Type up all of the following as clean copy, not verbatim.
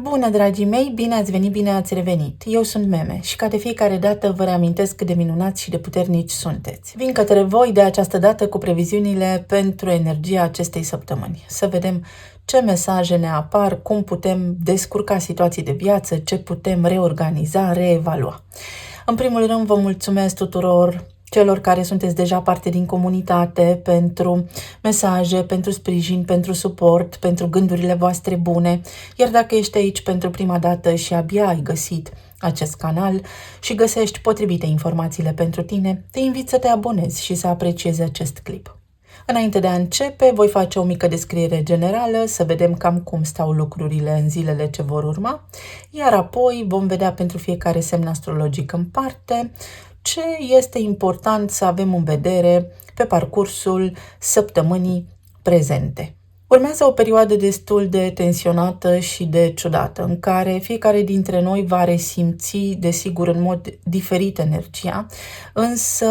Bună, dragii mei! Bine ați venit, bine ați revenit! Eu sunt Meme și ca de fiecare dată vă reamintesc cât de minunați și de puternici sunteți. Vin către voi de această dată cu previziunile pentru energia acestei săptămâni. Să vedem ce mesaje ne apar, cum putem descurca situații de viață, ce putem reorganiza, reevalua. În primul rând vă mulțumesc tuturor celor care sunteți deja parte din comunitate pentru mesaje, pentru sprijin, pentru suport, pentru gândurile voastre bune. Iar dacă ești aici pentru prima dată și abia ai găsit acest canal și găsești potrivite informațiile pentru tine, te invit să te abonezi și să apreciezi acest clip. Înainte de a începe, voi face o mică descriere generală, să vedem cam cum stau lucrurile în zilele ce vor urma, iar apoi vom vedea pentru fiecare semn astrologic în parte ce este important să avem în vedere pe parcursul săptămânii prezente. Urmează o perioadă destul de tensionată și de ciudată, în care fiecare dintre noi va resimți, desigur, în mod diferit energia, însă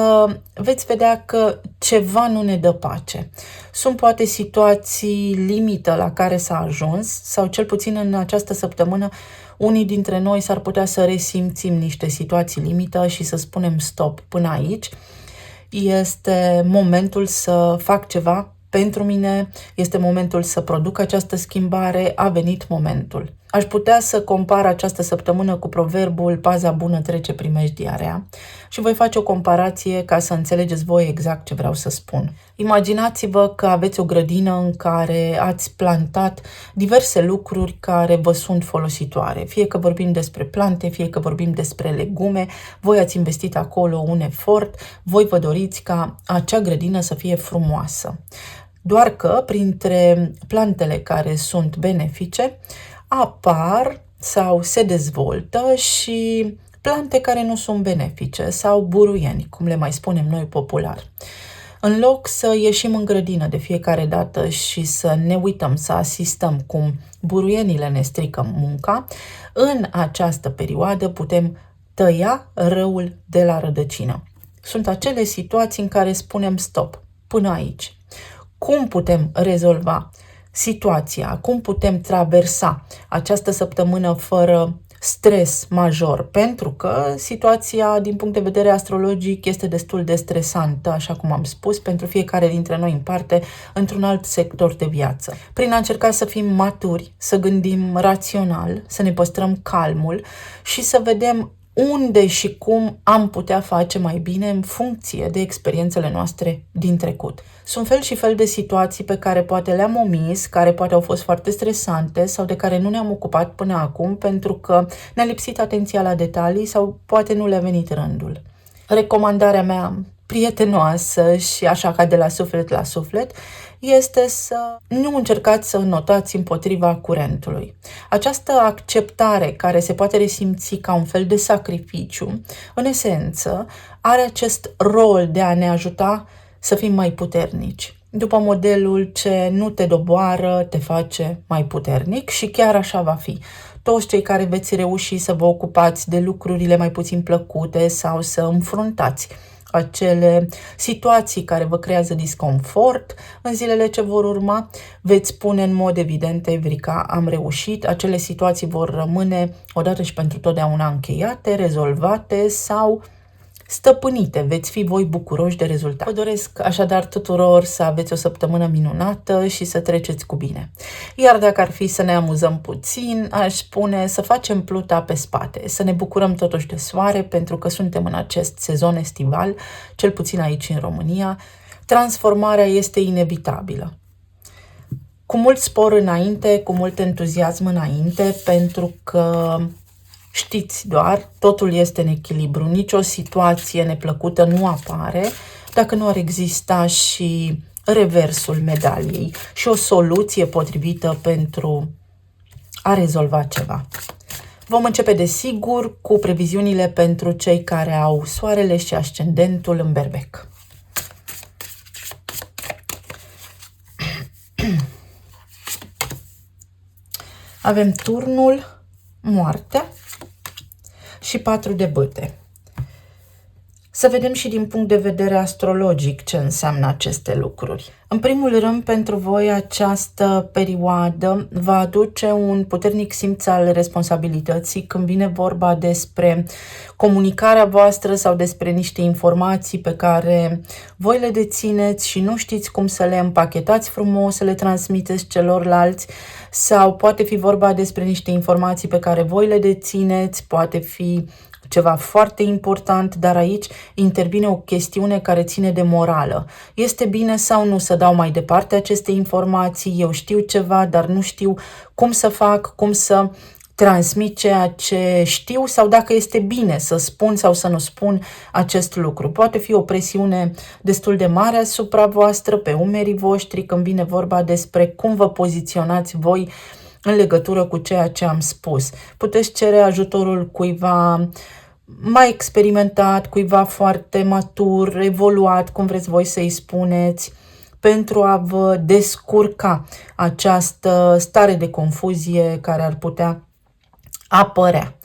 veți vedea că ceva nu ne dă pace. Sunt poate situații limită la care s-a ajuns, sau cel puțin în această săptămână, unii dintre noi s-ar putea să resimțim niște situații limită și să spunem stop până aici. Este momentul să fac ceva pentru mine, este momentul să produc această schimbare, a venit momentul. Aș putea să compar această săptămână cu proverbul paza bună trece primejdia rea și voi face o comparație ca să înțelegeți voi exact ce vreau să spun. Imaginați-vă că aveți o grădină în care ați plantat diverse lucruri care vă sunt folositoare. Fie că vorbim despre plante, fie că vorbim despre legume, voi ați investit acolo un efort, voi vă doriți ca acea grădină să fie frumoasă. Doar că printre plantele care sunt benefice apar sau se dezvoltă și plante care nu sunt benefice sau buruieni, cum le mai spunem noi popular. În loc să ieșim în grădină de fiecare dată și să ne uităm, să asistăm cum buruienile ne strică munca, în această perioadă putem tăia răul de la rădăcină. Sunt acele situații în care spunem stop, până aici. Cum putem rezolva situația? Cum putem traversa această săptămână fără stres major? Pentru că situația, din punct de vedere astrologic, este destul de stresantă, așa cum am spus, pentru fiecare dintre noi în parte, într-un alt sector de viață. Prin a încerca să fim maturi, să gândim rațional, să ne păstrăm calmul și să vedem unde și cum am putea face mai bine în funcție de experiențele noastre din trecut. Sunt fel și fel de situații pe care poate le-am omis, care poate au fost foarte stresante sau de care nu ne-am ocupat până acum pentru că ne-a lipsit atenția la detalii sau poate nu le-a venit rândul. Recomandarea mea prietenoasă și așa ca de la suflet la suflet este să nu încercați să notați împotriva curentului. Această acceptare care se poate resimți ca un fel de sacrificiu, în esență, are acest rol de a ne ajuta să fim mai puternici. După modelul ce nu te doboară, te face mai puternic și chiar așa va fi. Toți cei care veți reuși să vă ocupați de lucrurile mai puțin plăcute sau să înfruntați acele situații care vă creează disconfort în zilele ce vor urma, veți spune în mod evident, Evrica, am reușit, acele situații vor rămâne odată și pentru totdeauna încheiate, rezolvate sau stăpânite, veți fi voi bucuroși de rezultat. Vă doresc așadar tuturor să aveți o săptămână minunată și să treceți cu bine. Iar dacă ar fi să ne amuzăm puțin, aș spune să facem pluta pe spate, să ne bucurăm totuși de soare, pentru că suntem în acest sezon estival, cel puțin aici în România. Transformarea este inevitabilă. Cu mult spor înainte, cu mult entuziasm înainte, pentru că știți doar, totul este în echilibru, nicio situație neplăcută nu apare dacă nu ar exista și reversul medaliei și o soluție potrivită pentru a rezolva ceva. Vom începe desigur cu previziunile pentru cei care au soarele și ascendentul în Berbec. Avem turnul Moartea și 4 de bâte. Să vedem și din punct de vedere astrologic ce înseamnă aceste lucruri. În primul rând, pentru voi această perioadă va aduce un puternic simț al responsabilității când vine vorba despre comunicarea voastră sau despre niște informații pe care voi le dețineți și nu știți cum să le împachetați frumos, să le transmiteți celorlalți, sau poate fi vorba despre niște informații pe care voi le dețineți, poate fi ceva foarte important, dar aici intervine o chestiune care ține de morală. Este bine sau nu să dau mai departe aceste informații? Eu știu ceva, dar nu știu cum să fac, cum să transmit ceea ce știu, sau dacă este bine să spun sau să nu spun acest lucru. Poate fi o presiune destul de mare asupra voastră, pe umerii voștri, când vine vorba despre cum vă poziționați voi în legătură cu ceea ce am spus. Puteți cere ajutorul cuiva mai experimentat, cuiva foarte matur, evoluat, cum vreți voi să-i spuneți, pentru a vă descurca această stare de confuzie care ar putea apărea.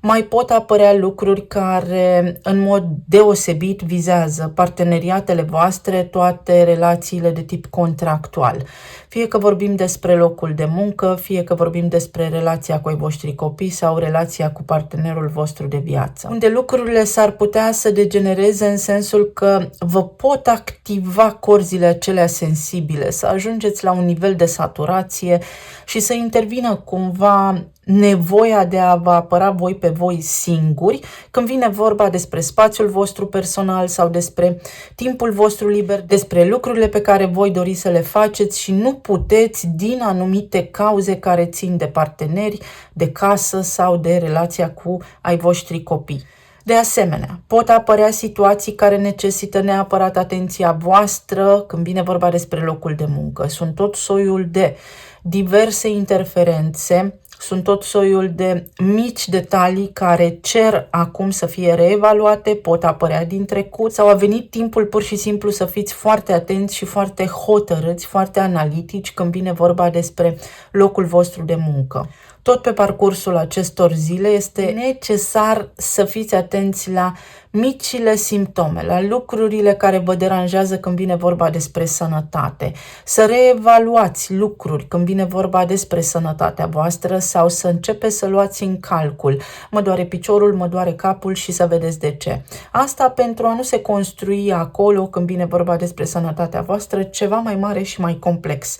Mai pot apărea lucruri care în mod deosebit vizează parteneriatele voastre, toate relațiile de tip contractual. Fie că vorbim despre locul de muncă, fie că vorbim despre relația cu ai voștri copii sau relația cu partenerul vostru de viață. Unde lucrurile s-ar putea să degenereze în sensul că vă pot activa corzile acelea sensibile, să ajungeți la un nivel de saturație și să intervină cumva nevoia de a vă apăra voi pe voi singuri când vine vorba despre spațiul vostru personal sau despre timpul vostru liber, despre lucrurile pe care voi doriți să le faceți și nu puteți din anumite cauze care țin de parteneri, de casă sau de relația cu ai voștri copii. De asemenea, pot apărea situații care necesită neapărat atenția voastră când vine vorba despre locul de muncă. Sunt tot soiul de diverse interferențe, sunt tot soiul de mici detalii care cer acum să fie reevaluate, pot apărea din trecut sau a venit timpul pur și simplu să fiți foarte atenți și foarte hotărâți, foarte analitici când vine vorba despre locul vostru de muncă. Tot pe parcursul acestor zile este necesar să fiți atenți la micile simptome, la lucrurile care vă deranjează când vine vorba despre sănătate, să reevaluați lucruri când vine vorba despre sănătatea voastră sau să începeți să luați în calcul. Mă doare piciorul, mă doare capul și să vedeți de ce. Asta pentru a nu se construi acolo, când vine vorba despre sănătatea voastră, ceva mai mare și mai complex.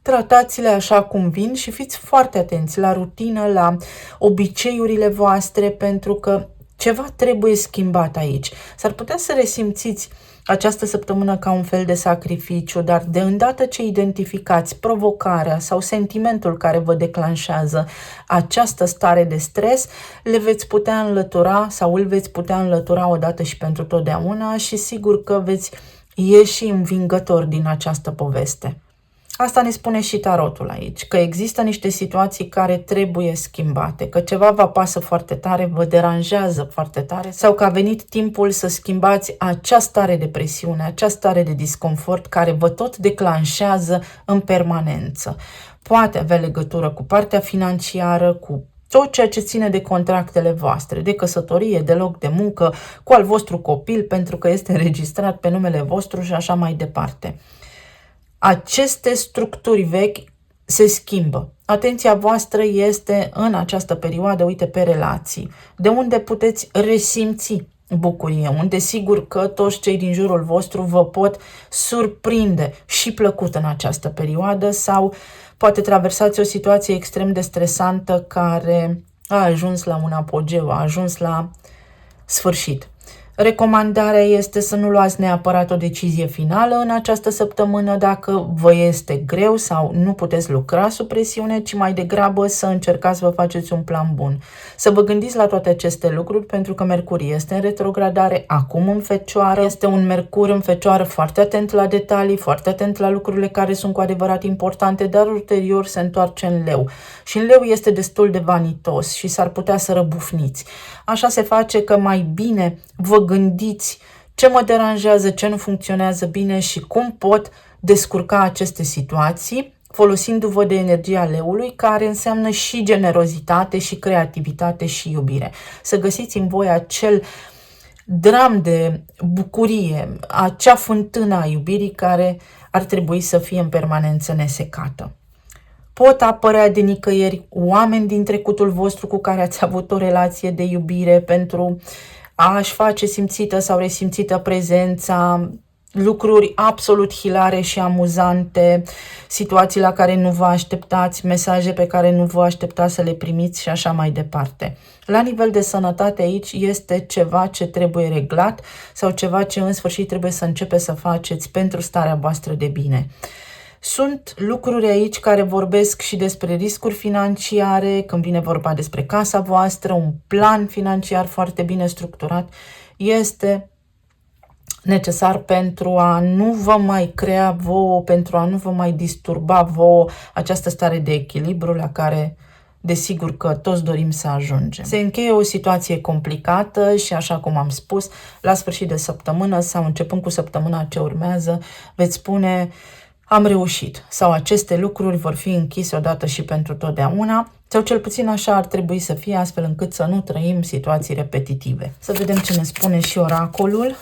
Tratați-le așa cum vin și fiți foarte atenți la rutină, la obiceiurile voastre, pentru că ceva trebuie schimbat aici. S-ar putea să resimțiți această săptămână ca un fel de sacrificiu, dar de îndată ce identificați provocarea sau sentimentul care vă declanșează această stare de stres, le veți putea înlătura sau îl veți putea înlătura odată și pentru totdeauna și sigur că veți ieși învingători din această poveste. Asta ne spune și tarotul aici, că există niște situații care trebuie schimbate, că ceva vă apasă foarte tare, vă deranjează foarte tare sau că a venit timpul să schimbați acea stare de presiune, acea stare de disconfort care vă tot declanșează în permanență. Poate avea legătură cu partea financiară, cu tot ceea ce ține de contractele voastre, de căsătorie, de loc de muncă, cu al vostru copil, pentru că este înregistrat pe numele vostru și așa mai departe. Aceste structuri vechi se schimbă. Atenția voastră este în această perioadă, uite, pe relații, de unde puteți resimți bucurie, unde sigur că toți cei din jurul vostru vă pot surprinde și plăcut în această perioadă sau poate traversați o situație extrem de stresantă care a ajuns la un apogeu, a ajuns la sfârșit. Recomandarea este să nu luați neapărat o decizie finală în această săptămână dacă vă este greu sau nu puteți lucra sub presiune, ci mai degrabă să încercați să vă faceți un plan bun. Să vă gândiți la toate aceste lucruri pentru că Mercur este în retrogradare, acum în Fecioară. Este un Mercur în Fecioară foarte atent la detalii, foarte atent la lucrurile care sunt cu adevărat importante, dar ulterior se întoarce în Leu. Și în Leu este destul de vanitos și s-ar putea să răbufniți. Așa se face că mai bine vă gândiți ce mă deranjează, ce nu funcționează bine și cum pot descurca aceste situații, folosindu-vă de energia leului, care înseamnă și generozitate, și creativitate, și iubire. Să găsiți în voi acel dram de bucurie, acea fântână a iubirii care ar trebui să fie în permanență nesecată. Pot apărea de nicăieri oameni din trecutul vostru cu care ați avut o relație de iubire pentru a-și face simțită sau resimțită prezența, lucruri absolut hilare și amuzante, situații la care nu vă așteptați, mesaje pe care nu vă așteptați să le primiți și așa mai departe. La nivel de sănătate aici este ceva ce trebuie reglat sau ceva ce în sfârșit trebuie să începeți să faceți pentru starea voastră de bine. Sunt lucruri aici care vorbesc și despre riscuri financiare, când vine vorba despre casa voastră, un plan financiar foarte bine structurat este necesar pentru a nu vă mai crea vouă, pentru a nu vă mai disturba vouă această stare de echilibru la care desigur că toți dorim să ajungem. Se încheie o situație complicată și așa cum am spus, la sfârșit de săptămână sau începând cu săptămâna ce urmează, veți spune am reușit sau aceste lucruri vor fi închise odată și pentru totdeauna sau cel puțin așa ar trebui să fie astfel încât să nu trăim situații repetitive. Să vedem ce ne spune și oracolul.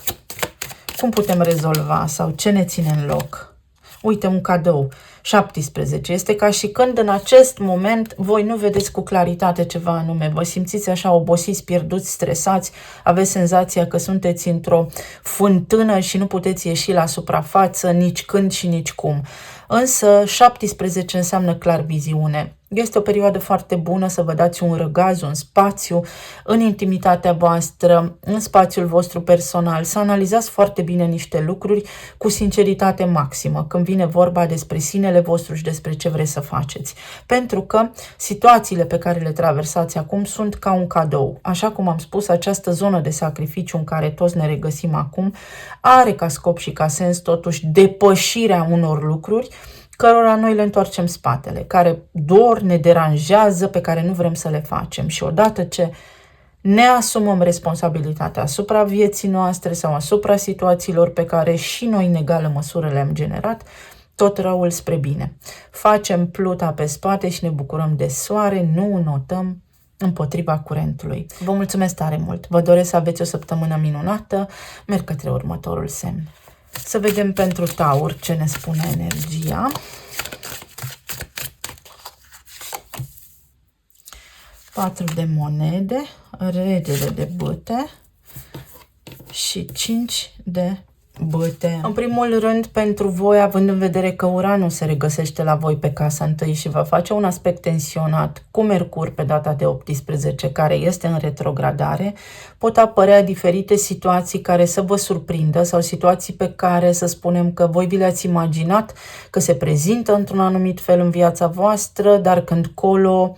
Cum putem rezolva sau ce ne ține în loc? Uite, un cadou. 17. Este ca și când în acest moment voi nu vedeți cu claritate ceva anume. Vă simțiți așa obosiți, pierduți, stresați, aveți senzația că sunteți într-o fântână și nu puteți ieși la suprafață nici când și nici cum. Însă 17 înseamnă clar viziune. Este o perioadă foarte bună să vă dați un răgaz, un spațiu în intimitatea voastră, în spațiul vostru personal, să analizați foarte bine niște lucruri cu sinceritate maximă când vine vorba despre sinele vostru și despre ce vreți să faceți. Pentru că situațiile pe care le traversați acum sunt ca un cadou. Așa cum am spus, această zonă de sacrificiu în care toți ne regăsim acum are ca scop și ca sens totuși depășirea unor lucruri cărora noi le întoarcem spatele, care dor, ne deranjează, pe care nu vrem să le facem. Și odată ce ne asumăm responsabilitatea asupra vieții noastre sau asupra situațiilor pe care și noi în egală măsură le-am generat, tot răul spre bine. Facem pluta pe spate și ne bucurăm de soare, nu notăm împotriva curentului. Vă mulțumesc tare mult! Vă doresc să aveți o săptămână minunată, merg către următorul semn. Să vedem pentru Taur ce ne spune energia. Patru de monede, regele de bâte și 5 de bâte. În primul rând, pentru voi, având în vedere că Uranus se regăsește la voi pe casa întâi și va face un aspect tensionat cu Mercur pe data de 18, care este în retrogradare, pot apărea diferite situații care să vă surprindă sau situații pe care să spunem că voi vi le-ați imaginat că se prezintă într-un anumit fel în viața voastră, dar când colo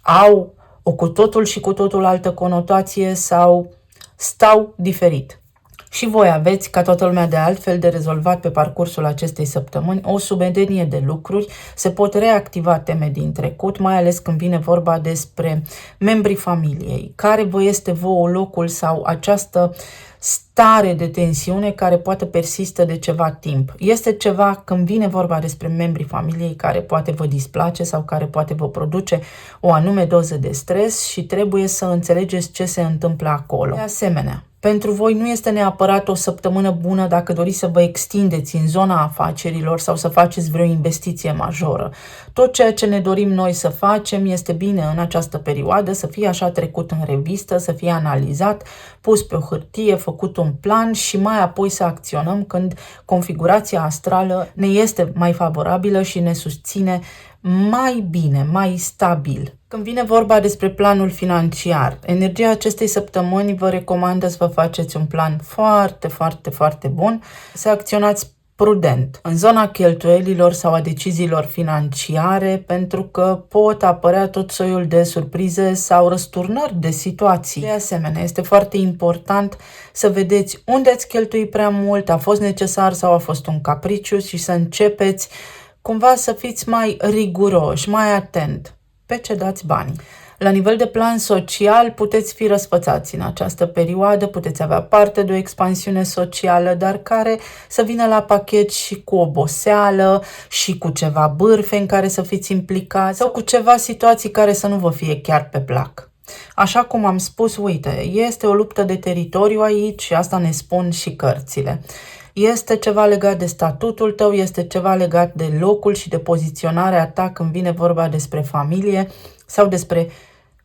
au o cu totul și cu totul altă conotație sau stau diferit. Și voi aveți, ca toată lumea de altfel, de rezolvat pe parcursul acestei săptămâni o sumedenie de lucruri, se pot reactiva teme din trecut, mai ales când vine vorba despre membrii familiei, care vă este vouă locul sau această stare de tensiune care poate persistă de ceva timp. Este ceva când vine vorba despre membrii familiei care poate vă displace sau care poate vă produce o anume doză de stres și trebuie să înțelegeți ce se întâmplă acolo. De asemenea, pentru voi nu este neapărat o săptămână bună dacă doriți să vă extindeți în zona afacerilor sau să faceți vreo investiție majoră. Tot ceea ce ne dorim noi să facem este bine în această perioadă să fie așa trecut în revistă, să fie analizat, pus pe o hârtie, făcut un plan și mai apoi să acționăm când configurația astrală ne este mai favorabilă și ne susține mai bine, mai stabil. Când vine vorba despre planul financiar, energia acestei săptămâni vă recomandă să vă faceți un plan foarte, foarte, foarte bun, să acționați prudent în zona cheltuielilor sau a deciziilor financiare, pentru că pot apărea tot soiul de surprize sau răsturnări de situații. De asemenea, este foarte important să vedeți unde ați cheltuit prea mult, a fost necesar sau a fost un capriciu și să începeți cumva să fiți mai riguroși, mai atent pe ce dați bani. La nivel de plan social puteți fi răsfățați în această perioadă, puteți avea parte de o expansiune socială, dar care să vină la pachet și cu oboseală și cu ceva bârfe în care să fiți implicați sau cu ceva situații care să nu vă fie chiar pe plac. Așa cum am spus, uite, este o luptă de teritoriu aici și asta ne spun și cărțile. Este ceva legat de statutul tău, este ceva legat de locul și de poziționarea ta când vine vorba despre familie sau despre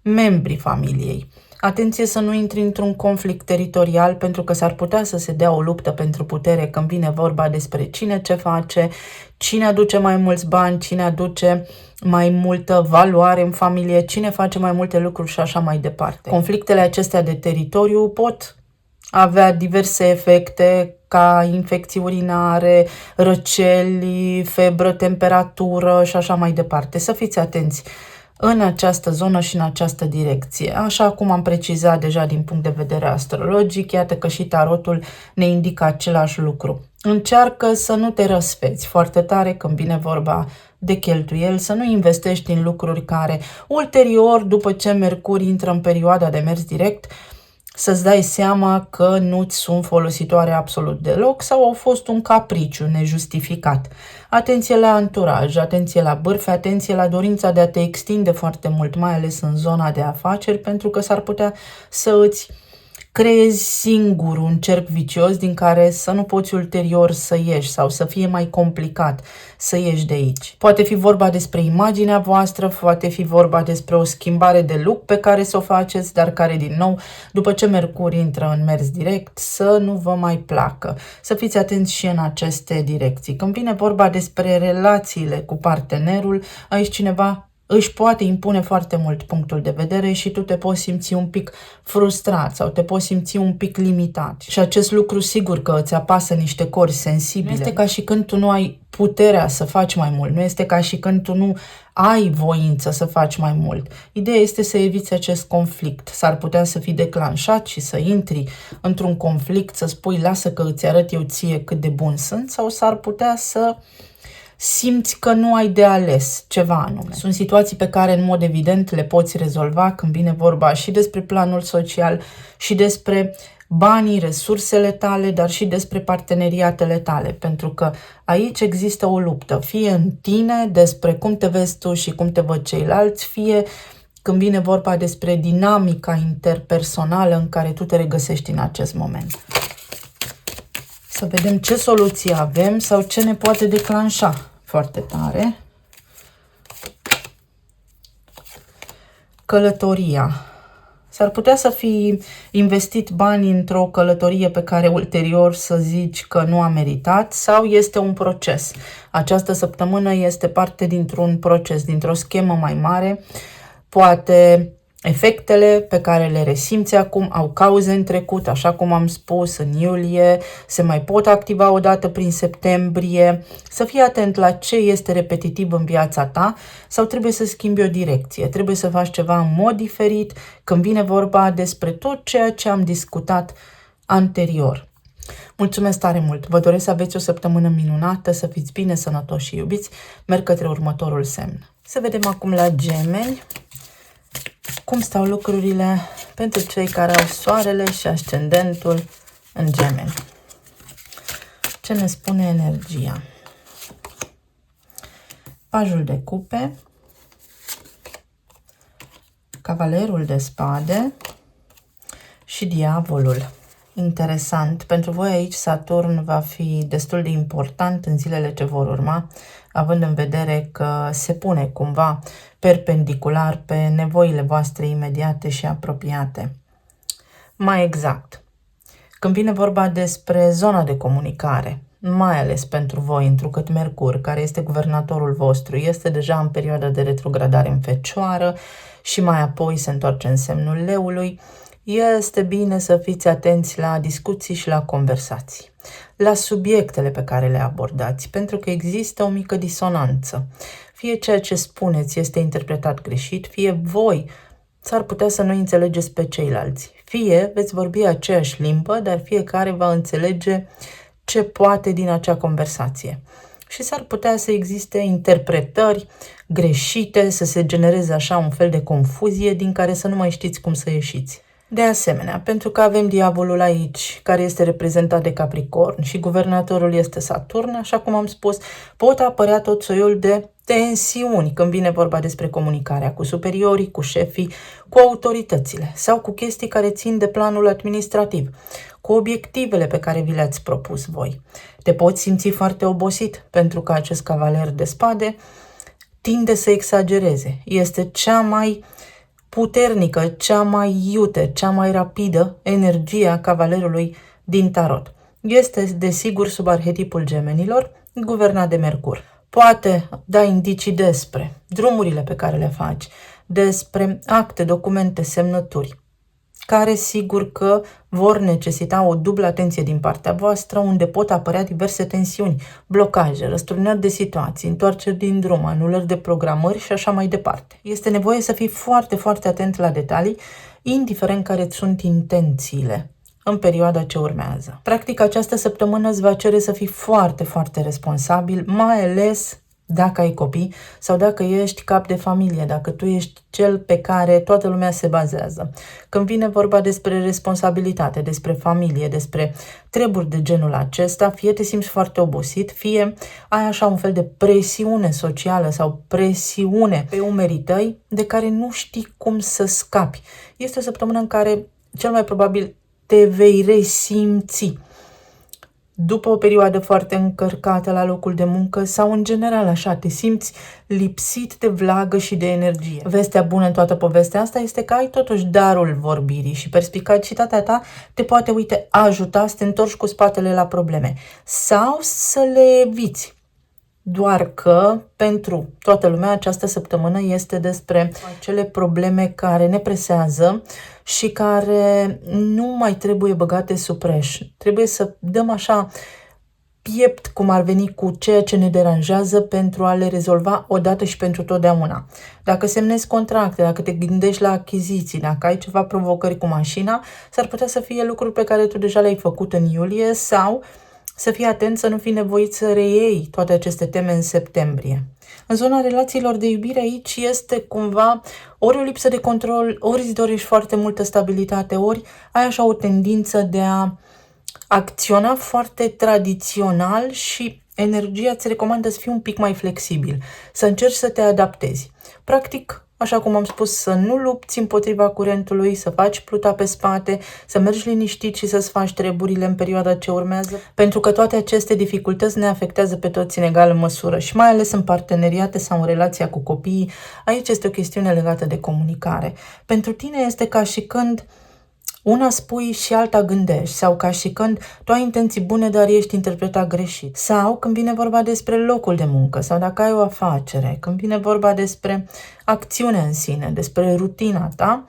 membrii familiei. Atenție să nu intri într-un conflict teritorial, pentru că s-ar putea să se dea o luptă pentru putere când vine vorba despre cine ce face, cine aduce mai mulți bani, cine aduce mai multă valoare în familie, cine face mai multe lucruri și așa mai departe. Conflictele acestea de teritoriu pot avea diverse efecte, ca infecții urinare, răceli, febră, temperatură și așa mai departe. Să fiți atenți în această zonă și în această direcție. Așa cum am precizat deja din punct de vedere astrologic, iată că și tarotul ne indică același lucru. Încearcă să nu te răsfeți foarte tare când vine vorba de cheltuieli, să nu investești în lucruri care ulterior, după ce Mercur intră în perioada de mers direct, să-ți dai seama că nu-ți sunt folositoare absolut deloc sau au fost un capriciu nejustificat. Atenție la anturaj, atenție la bârfe, atenție la dorința de a te extinde foarte mult, mai ales în zona de afaceri, pentru că s-ar putea să îți creezi singur un cerc vicios din care să nu poți ulterior să ieși sau să fie mai complicat să ieși de aici. Poate fi vorba despre imaginea voastră, poate fi vorba despre o schimbare de look pe care să o faceți, dar care din nou, după ce Mercur intră în mers direct, să nu vă mai placă. Să fiți atenți și în aceste direcții. Când vine vorba despre relațiile cu partenerul, aici cineva își poate impune foarte mult punctul de vedere și tu te poți simți un pic frustrat sau te poți simți un pic limitat. Și acest lucru sigur că îți apasă niște cori sensibile. Nu este ca și când tu nu ai puterea să faci mai mult, nu este ca și când tu nu ai voință să faci mai mult. Ideea este să eviți acest conflict. S-ar putea să fii declanșat și să intri într-un conflict, să spui lasă că îți arăt eu ție cât de bun sunt, sau s-ar putea să simți că nu ai de ales ceva anume. Sunt situații pe care în mod evident le poți rezolva când vine vorba și despre planul social și despre banii, resursele tale, dar și despre parteneriatele tale, pentru că aici există o luptă, fie în tine despre cum te vezi tu și cum te văd ceilalți, fie când vine vorba despre dinamica interpersonală în care tu te regăsești în acest moment. Să vedem ce soluții avem sau ce ne poate declanșa foarte tare. Călătoria. S-ar putea să fi investit bani într-o călătorie pe care ulterior să zici că nu a meritat, sau este un proces. Această săptămână este parte dintr-un proces, dintr-o schemă mai mare. Poate efectele pe care le resimți acum au cauze în trecut, așa cum am spus, în iulie, se mai pot activa odată prin septembrie. Să fii atent la ce este repetitiv în viața ta sau trebuie să schimbi o direcție, trebuie să faci ceva în mod diferit când vine vorba despre tot ceea ce am discutat anterior. Mulțumesc tare mult! Vă doresc să aveți o săptămână minunată, să fiți bine, sănătoși și iubiți. Merg către următorul semn. Să vedem acum la Gemeni cum stau lucrurile pentru cei care au soarele și ascendentul în Gemeni. Ce ne spune energia? Pajul de cupe, cavalerul de spade și diavolul. Interesant. Pentru voi aici Saturn va fi destul de important în zilele ce vor urma, având în vedere că se pune cumva perpendicular pe nevoile voastre imediate și apropiate. Mai exact, când vine vorba despre zona de comunicare, mai ales pentru voi, întrucât Mercur, care este guvernatorul vostru, este deja în perioada de retrogradare în Fecioară și mai apoi se întoarce în semnul Leului, este bine să fiți atenți la discuții și la conversații, la subiectele pe care le abordați, pentru că există o mică disonanță. Fie ceea ce spuneți este interpretat greșit, fie voi s-ar putea să nu înțelegeți pe ceilalți. Fie veți vorbi aceeași limbă, dar fiecare va înțelege ce poate din acea conversație. Și s-ar putea să existe interpretări greșite, să se genereze așa un fel de confuzie din care să nu mai știți cum să ieșiți. De asemenea, pentru că avem diavolul aici, care este reprezentat de Capricorn și guvernatorul este Saturn, așa cum am spus, pot apărea tot soiul de tensiuni când vine vorba despre comunicarea cu superiorii, cu șefii, cu autoritățile sau cu chestii care țin de planul administrativ, cu obiectivele pe care vi le-ați propus voi. Te poți simți foarte obosit pentru că acest cavaler de spade tinde să exagereze. Este cea mai puternică, cea mai iute, cea mai rapidă energie a cavalerului din tarot. Este, desigur, sub arhetipul gemenilor, guvernat de Mercur. Poate da indicii despre drumurile pe care le faci, despre acte, documente, semnături, care sigur că vor necesita o dublă atenție din partea voastră, unde pot apărea diverse tensiuni, blocaje, răsturnări de situații, întoarceri din drum, anulări de programări și așa mai departe. Este nevoie să fii foarte, foarte atent la detalii, indiferent care sunt intențiile în perioada ce urmează. Practic, această săptămână îți va cere să fii foarte, foarte responsabil, mai ales dacă ai copii sau dacă ești cap de familie, dacă tu ești cel pe care toată lumea se bazează. Când vine vorba despre responsabilitate, despre familie, despre treburi de genul acesta, fie te simți foarte obosit, fie ai așa un fel de presiune socială sau presiune pe umerii tăi de care nu știi cum să scapi. Este o săptămână în care cel mai probabil te vei resimți după o perioadă foarte încărcată la locul de muncă sau în general așa, te simți lipsit de vlagă și de energie. Vestea bună în toată povestea asta este că ai totuși darul vorbirii și perspicacitatea ta te poate, ajuta să te întorci cu spatele la probleme sau să le eviți. Doar că pentru toată lumea această săptămână este despre acele probleme care ne presează și care nu mai trebuie băgate sub preș. Trebuie să dăm așa piept, cum ar veni, cu ceea ce ne deranjează pentru a le rezolva odată și pentru totdeauna. Dacă semnezi contracte, dacă te gândești la achiziții, dacă ai ceva provocări cu mașina, s-ar putea să fie lucruri pe care tu deja le-ai făcut în iulie sau să fii atent să nu fii nevoit să reiei toate aceste teme în septembrie. În zona relațiilor de iubire aici este cumva ori o lipsă de control, ori îți dorești foarte multă stabilitate, ori ai așa o tendință de a acționa foarte tradițional și energia îți recomandă să fii un pic mai flexibil, să încerci să te adaptezi. Practic, așa cum am spus, să nu lupți împotriva curentului, să faci pluta pe spate, să mergi liniștit și să-ți faci treburile în perioada ce urmează, pentru că toate aceste dificultăți ne afectează pe toți în egală măsură și mai ales în parteneriate sau în relația cu copiii. Aici este o chestiune legată de comunicare. Pentru tine este ca și când una spui și alta gândești, sau ca și când tu ai intenții bune, dar ești interpretat greșit. Sau când vine vorba despre locul de muncă, sau dacă ai o afacere, când vine vorba despre acțiunea în sine, despre rutina ta,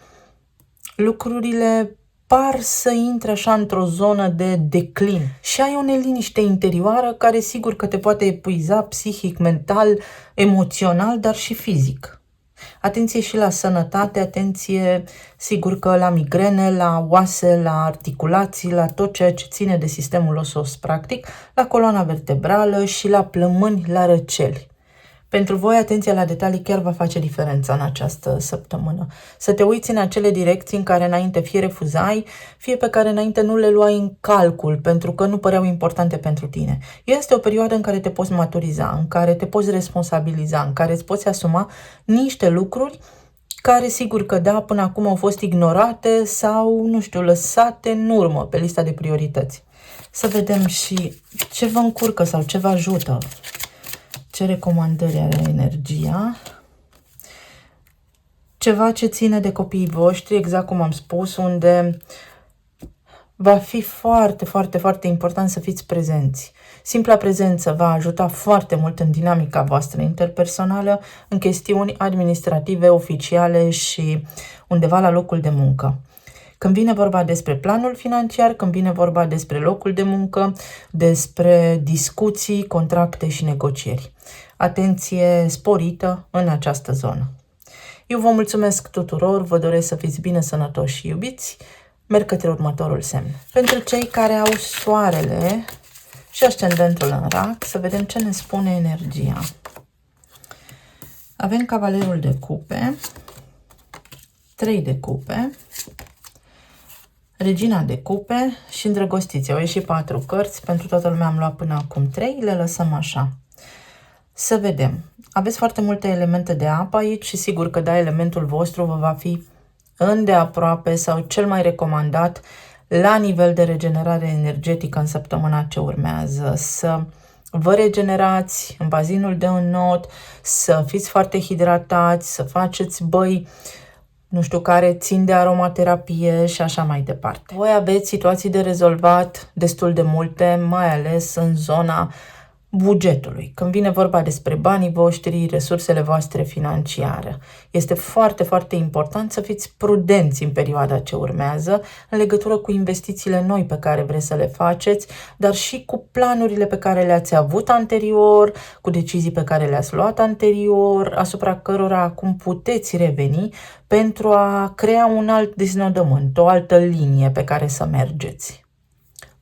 lucrurile par să intre așa într-o zonă de declin și ai o neliniște interioară care sigur că te poate epuiza psihic, mental, emoțional, dar și fizic. Atenție și la sănătate, atenție sigur că la migrene, la oase, la articulații, la tot ceea ce ține de sistemul osos practic, la coloana vertebrală și la plămâni, la răceli. Pentru voi, atenția la detalii chiar va face diferența în această săptămână. Să te uiți în acele direcții în care înainte fie refuzai, fie pe care înainte nu le luai în calcul, pentru că nu păreau importante pentru tine. Este o perioadă în care te poți maturiza, în care te poți responsabiliza, în care îți poți asuma niște lucruri care sigur că da, până acum au fost ignorate sau, nu știu, lăsate în urmă pe lista de priorități. Să vedem și ce vă încurcă sau ce vă ajută. Ce recomandări are energia? Ceva ce ține de copiii voștri, exact cum am spus, unde va fi foarte, foarte, foarte important să fiți prezenți. Simpla prezență va ajuta foarte mult în dinamica voastră interpersonală, în chestiuni administrative, oficiale și undeva la locul de muncă. Când vine vorba despre planul financiar, când vine vorba despre locul de muncă, despre discuții, contracte și negocieri. Atenție sporită în această zonă. Eu vă mulțumesc tuturor, vă doresc să fiți bine, sănătoși și iubiți. Merg către următorul semn. Pentru cei care au soarele și ascendentul în rac, să vedem ce ne spune energia. Avem cavalerul de cupe, 3 de cupe, Regina de cupe și îndrăgostiți. Au ieșit 4 cărți, pentru toată lumea am luat până acum 3, le lăsăm așa. Să vedem. Aveți foarte multe elemente de apă aici și sigur că da, elementul vostru vă va fi îndeaproape sau cel mai recomandat la nivel de regenerare energetică în săptămâna ce urmează. Să vă regenerați în bazinul de înot, să fiți foarte hidratați, să faceți băi, nu știu, care țin de aromaterapie și așa mai departe. Voi aveți situații de rezolvat destul de multe, mai ales în zona bugetului. Când vine vorba despre banii voștri, resursele voastre financiare, este foarte, foarte important să fiți prudenți în perioada ce urmează în legătură cu investițiile noi pe care vreți să le faceți, dar și cu planurile pe care le-ați avut anterior, cu decizii pe care le-ați luat anterior, asupra cărora acum puteți reveni pentru a crea un alt deznodământ, o altă linie pe care să mergeți.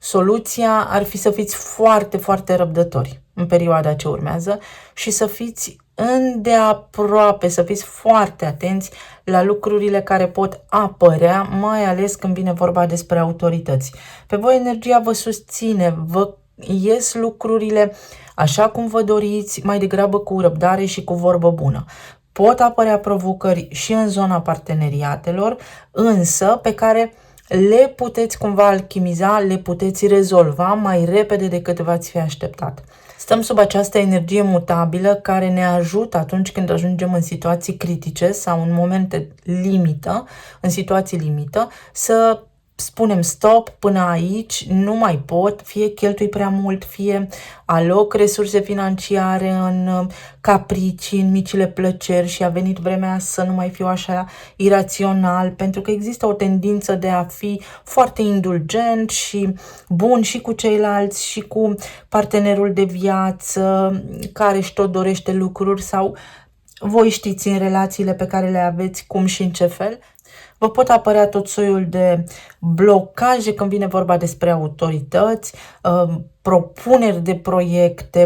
Soluția ar fi să fiți foarte, foarte răbdători în perioada ce urmează și să fiți îndeaproape, să fiți foarte atenți la lucrurile care pot apărea, mai ales când vine vorba despre autorități. Pe voi energia vă susține, vă ies lucrurile așa cum vă doriți, mai degrabă cu răbdare și cu vorbă bună. Pot apărea provocări și în zona parteneriatelor, însă pe care le puteți cumva alchimiza, le puteți rezolva mai repede decât v-ați fi așteptat. Stăm sub această energie mutabilă care ne ajută atunci când ajungem în situații critice sau în momente limită, în situații limită, să spunem stop, până aici, nu mai pot, fie cheltui prea mult, fie aloc resurse financiare în capricii, în micile plăceri și a venit vremea să nu mai fiu așa irațional, pentru că există o tendință de a fi foarte indulgent și bun și cu ceilalți și cu partenerul de viață care își tot dorește lucruri sau voi știți în relațiile pe care le aveți cum și în ce fel. Vă pot apărea tot soiul de blocaje când vine vorba despre autorități, propuneri de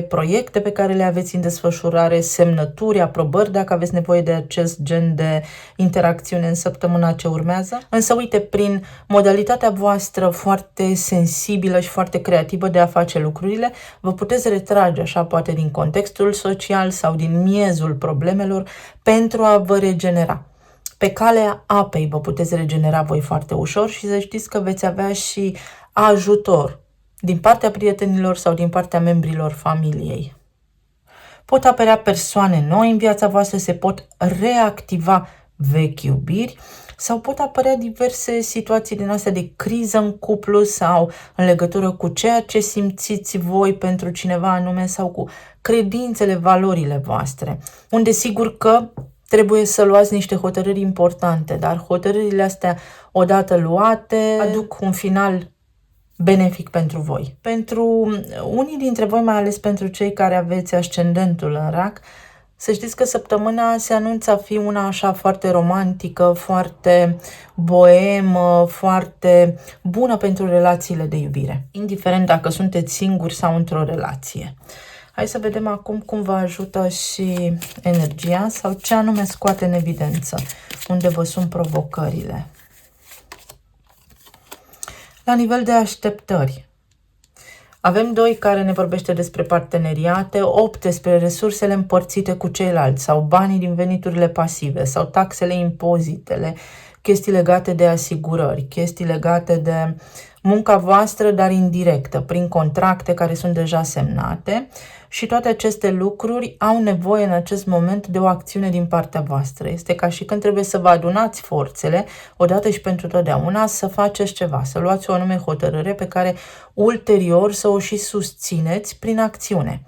proiecte pe care le aveți în desfășurare, semnături, aprobări dacă aveți nevoie de acest gen de interacțiune în săptămâna ce urmează. Însă uite, prin modalitatea voastră foarte sensibilă și foarte creativă de a face lucrurile, vă puteți retrage așa poate din contextul social sau din miezul problemelor pentru a vă regenera. Pe calea apei vă puteți regenera voi foarte ușor și să știți că veți avea și ajutor din partea prietenilor sau din partea membrilor familiei. Pot apărea persoane noi în viața voastră, se pot reactiva vechi iubiri sau pot apărea diverse situații din astea de criză în cuplu sau în legătură cu ceea ce simțiți voi pentru cineva anume sau cu credințele, valorile voastre, unde sigur că trebuie să luați niște hotărâri importante, dar hotărârile astea, odată luate, aduc un final benefic pentru voi. Pentru unii dintre voi, mai ales pentru cei care aveți ascendentul în rac, să știți că săptămâna se anunță a fi una așa foarte romantică, foarte boemă, foarte bună pentru relațiile de iubire, indiferent dacă sunteți singuri sau într-o relație. Hai să vedem acum cum vă ajută și energia sau ce anume scoate în evidență, unde vă sunt provocările. La nivel de așteptări, avem 2 care ne vorbește despre parteneriate, 8 despre resursele împărțite cu ceilalți sau banii din veniturile pasive sau taxele, impozitele, chestii legate de asigurări, chestii legate de munca voastră, dar indirectă, prin contracte care sunt deja semnate și toate aceste lucruri au nevoie în acest moment de o acțiune din partea voastră. Este ca și când trebuie să vă adunați forțele, odată și pentru totdeauna, să faceți ceva, să luați o anume hotărâre pe care ulterior să o și susțineți prin acțiune.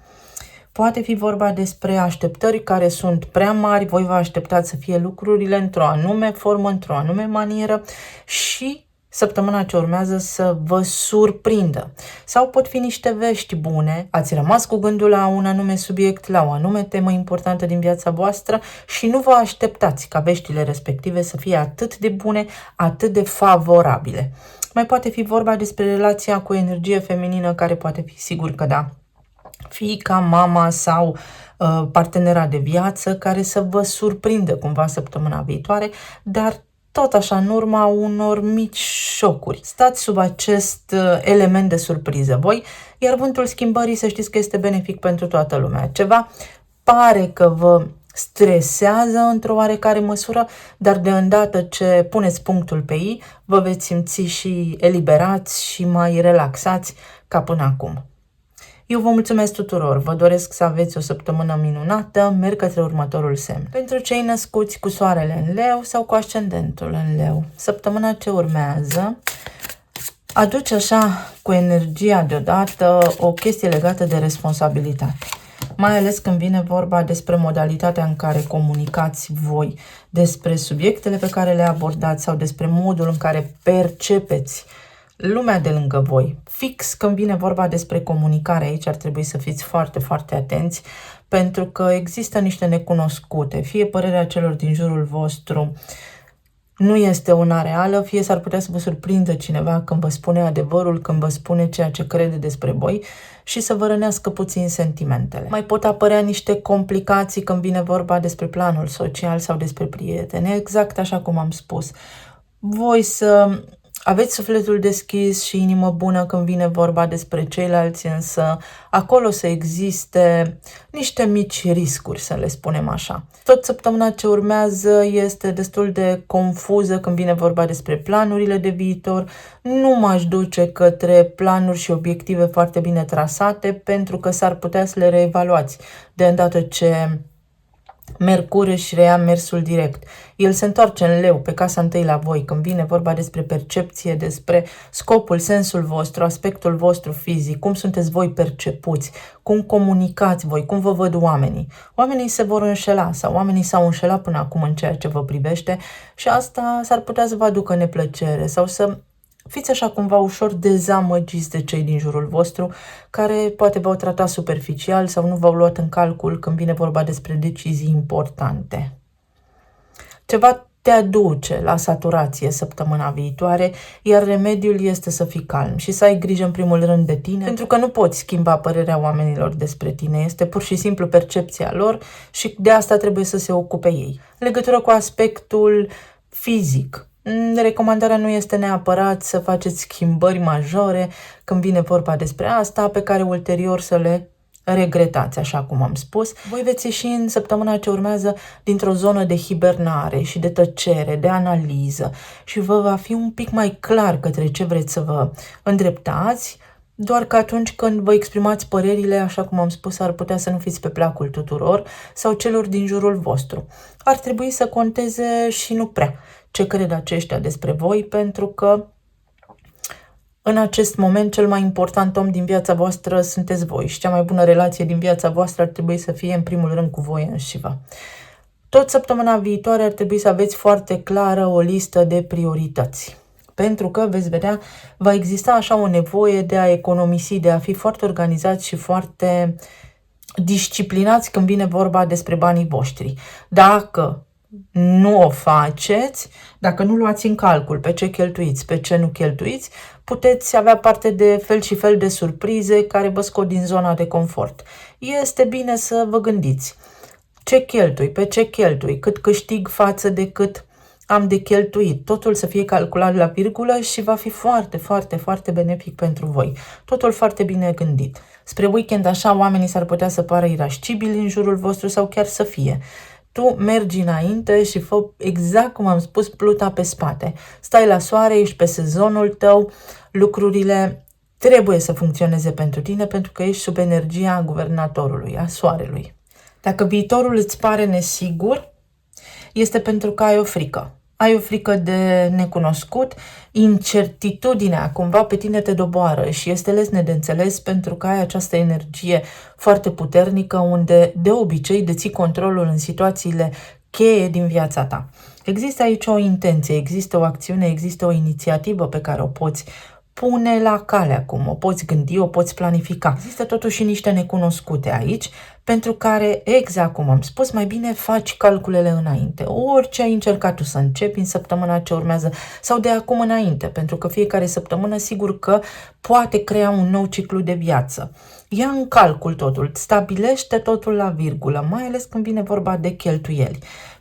Poate fi vorba despre așteptări care sunt prea mari, voi vă așteptați să fie lucrurile într-o anume formă, într-o anume manieră și săptămâna ce urmează să vă surprindă. Sau pot fi niște vești bune, ați rămas cu gândul la un anume subiect, la o anume temă importantă din viața voastră și nu vă așteptați ca veștile respective să fie atât de bune, atât de favorabile. Mai poate fi vorba despre relația cu energie feminină care poate fi, sigur că da, fiica, mama sau partenera de viață care să vă surprindă cumva săptămâna viitoare, dar tot așa în urma unor mici șocuri. Stați sub acest element de surpriză voi, iar vântul schimbării să știți că este benefic pentru toată lumea. Ceva pare că vă stresează într-o oarecare măsură, dar de îndată ce puneți punctul pe i, vă veți simți și eliberați și mai relaxați ca până acum. Eu vă mulțumesc tuturor, vă doresc să aveți o săptămână minunată, merg către următorul semn. Pentru cei născuți cu soarele în leu sau cu ascendentul în leu, săptămâna ce urmează aduce așa cu energia deodată o chestie legată de responsabilitate. Mai ales când vine vorba despre modalitatea în care comunicați voi, despre subiectele pe care le abordați sau despre modul în care percepeți lumea de lângă voi. Fix când vine vorba despre comunicare, aici ar trebui să fiți foarte, foarte atenți, pentru că există niște necunoscute, fie părerea celor din jurul vostru nu este una reală, fie s-ar putea să vă surprindă cineva când vă spune adevărul, când vă spune ceea ce crede despre voi și să vă rănească puțin sentimentele. Mai pot apărea niște complicații când vine vorba despre planul social sau despre prieteni, exact așa cum am spus. Voi să aveți sufletul deschis și inimă bună când vine vorba despre ceilalți, însă acolo să existe niște mici riscuri, să le spunem așa. Tot săptămâna ce urmează este destul de confuză când vine vorba despre planurile de viitor. Nu m-aș duce către planuri și obiective foarte bine trasate, pentru că s-ar putea să le reevaluați de îndată ce Mercur își reia mersul direct. El se întoarce în leu, pe casa întâi la voi, când vine vorba despre percepție, despre scopul, sensul vostru, aspectul vostru fizic, cum sunteți voi percepuți, cum comunicați voi, cum vă văd oamenii. Oamenii se vor înșela sau oamenii s-au înșelat până acum în ceea ce vă privește și asta s-ar putea să vă aducă neplăcere sau să fiți așa cumva ușor dezamăgiți de cei din jurul vostru, care poate v-au tratat superficial sau nu v-au luat în calcul când vine vorba despre decizii importante. Ceva te aduce la saturație săptămâna viitoare, iar remediul este să fii calm și să ai grijă în primul rând de tine, pentru că nu poți schimba părerea oamenilor despre tine, este pur și simplu percepția lor și de asta trebuie să se ocupe ei. În legătură cu aspectul fizic, recomandarea nu este neapărat să faceți schimbări majore când vine vorba despre asta, pe care ulterior să le regretați, așa cum am spus. Voi veți ieși în săptămâna ce urmează dintr-o zonă de hibernare și de tăcere, de analiză și vă va fi un pic mai clar către ce vreți să vă îndreptați, doar că atunci când vă exprimați părerile, așa cum am spus, ar putea să nu fiți pe placul tuturor sau celor din jurul vostru. Ar trebui să conteze și nu prea ce cred aceștia despre voi, pentru că în acest moment cel mai important om din viața voastră sunteți voi și cea mai bună relație din viața voastră ar trebui să fie în primul rând cu voi înșivă. Tot săptămâna viitoare ar trebui să aveți foarte clară o listă de priorități. Pentru că, veți vedea, va exista așa o nevoie de a economisi, de a fi foarte organizați și foarte disciplinați când vine vorba despre banii voștri. Dacă nu o faceți, dacă nu luați în calcul pe ce cheltuiți, pe ce nu cheltuiți, puteți avea parte de fel și fel de surprize care vă scot din zona de confort. Este bine să vă gândiți ce cheltui, pe ce cheltui, cât câștig față de cât am de cheltuit. Totul să fie calculat la virgulă și va fi foarte, foarte, foarte benefic pentru voi. Totul foarte bine gândit. Spre weekend așa oamenii s-ar putea să pară irascibili în jurul vostru sau chiar să fie. Tu mergi înainte și fă exact cum am spus, pluta pe spate. Stai la soare, ești pe sezonul tău, lucrurile trebuie să funcționeze pentru tine pentru că ești sub energia guvernatorului, a soarelui. Dacă viitorul îți pare nesigur, este pentru că ai o frică. Ai o frică de necunoscut, incertitudinea cumva pe tine te doboară și este lesne de înțeles pentru că ai această energie foarte puternică unde de obicei deții controlul în situațiile cheie din viața ta. Există aici o intenție, există o acțiune, există o inițiativă pe care o poți pune la cale acum, o poți gândi, o poți planifica. Există totuși niște necunoscute aici, pentru care, exact cum am spus, mai bine faci calculele înainte. Orice ai încercat tu să începi în săptămâna ce urmează sau de acum înainte, pentru că fiecare săptămână sigur că poate crea un nou ciclu de viață. Ia în calcul totul, stabilește totul la virgulă, mai ales când vine vorba de cheltuieli.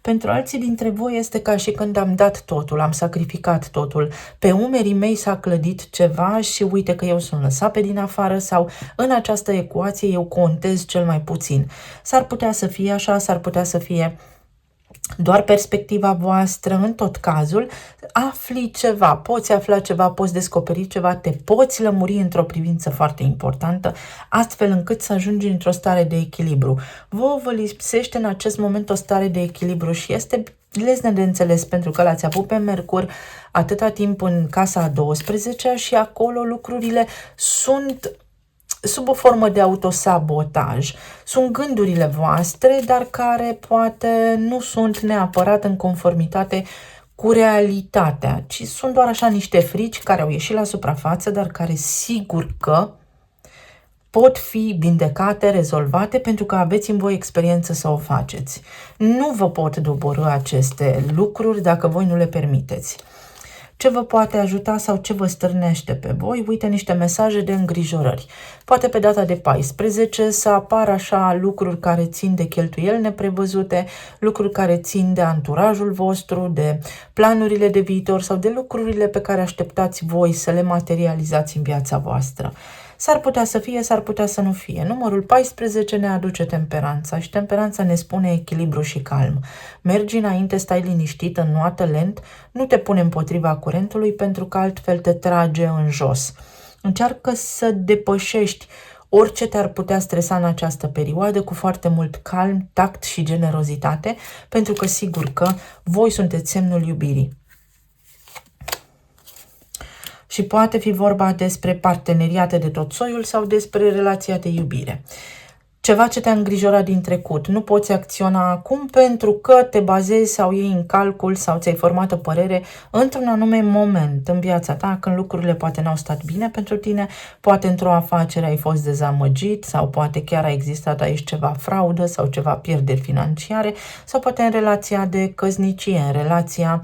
Pentru alții dintre voi este ca și când am dat totul, am sacrificat totul. Pe umerii mei s-a clădit ceva și uite că eu sunt lăsat pe din afară sau în această ecuație eu contez cel mai puțin. S-ar putea să fie așa, s-ar putea să fie doar perspectiva voastră. În tot cazul, afli ceva, poți afla ceva, poți descoperi ceva, te poți lămuri într-o privință foarte importantă, astfel încât să ajungi într-o stare de echilibru. Vă lipsește în acest moment o stare de echilibru și este lesne de înțeles pentru că l-ați avut pe Mercur atâta timp în casa a 12-a și acolo lucrurile sunt sub o formă de autosabotaj. Sunt gândurile voastre, dar care poate nu sunt neapărat în conformitate cu realitatea, ci sunt doar așa niște frici care au ieșit la suprafață, dar care sigur că pot fi vindecate, rezolvate, pentru că aveți în voi experiență să o faceți. Nu vă pot doborî aceste lucruri dacă voi nu le permiteți. Ce vă poate ajuta sau ce vă stârnește pe voi? Uite niște mesaje de îngrijorări. Poate pe data de 14 să apară așa lucruri care țin de cheltuieli neprevăzute, lucruri care țin de anturajul vostru, de planurile de viitor sau de lucrurile pe care așteptați voi să le materializați în viața voastră. S-ar putea să fie, s-ar putea să nu fie. Numărul 14 ne aduce temperanța și temperanța ne spune echilibru și calm. Mergi înainte, stai liniștit, înnoată lent, nu te pune împotriva curentului pentru că altfel te trage în jos. Încearcă să depășești orice te-ar putea stresa în această perioadă cu foarte mult calm, tact și generozitate, pentru că sigur că voi sunteți semnul iubirii. Și poate fi vorba despre parteneriate de tot soiul sau despre relația de iubire. Ceva ce te-a îngrijorat din trecut. Nu poți acționa acum pentru că te bazezi sau iei în calcul sau ți-ai format o părere într-un anume moment în viața ta, când lucrurile poate n-au stat bine pentru tine, poate într-o afacere ai fost dezamăgit sau poate chiar a existat aici ceva fraudă sau ceva pierderi financiare sau poate în relația de căsnicie, în relația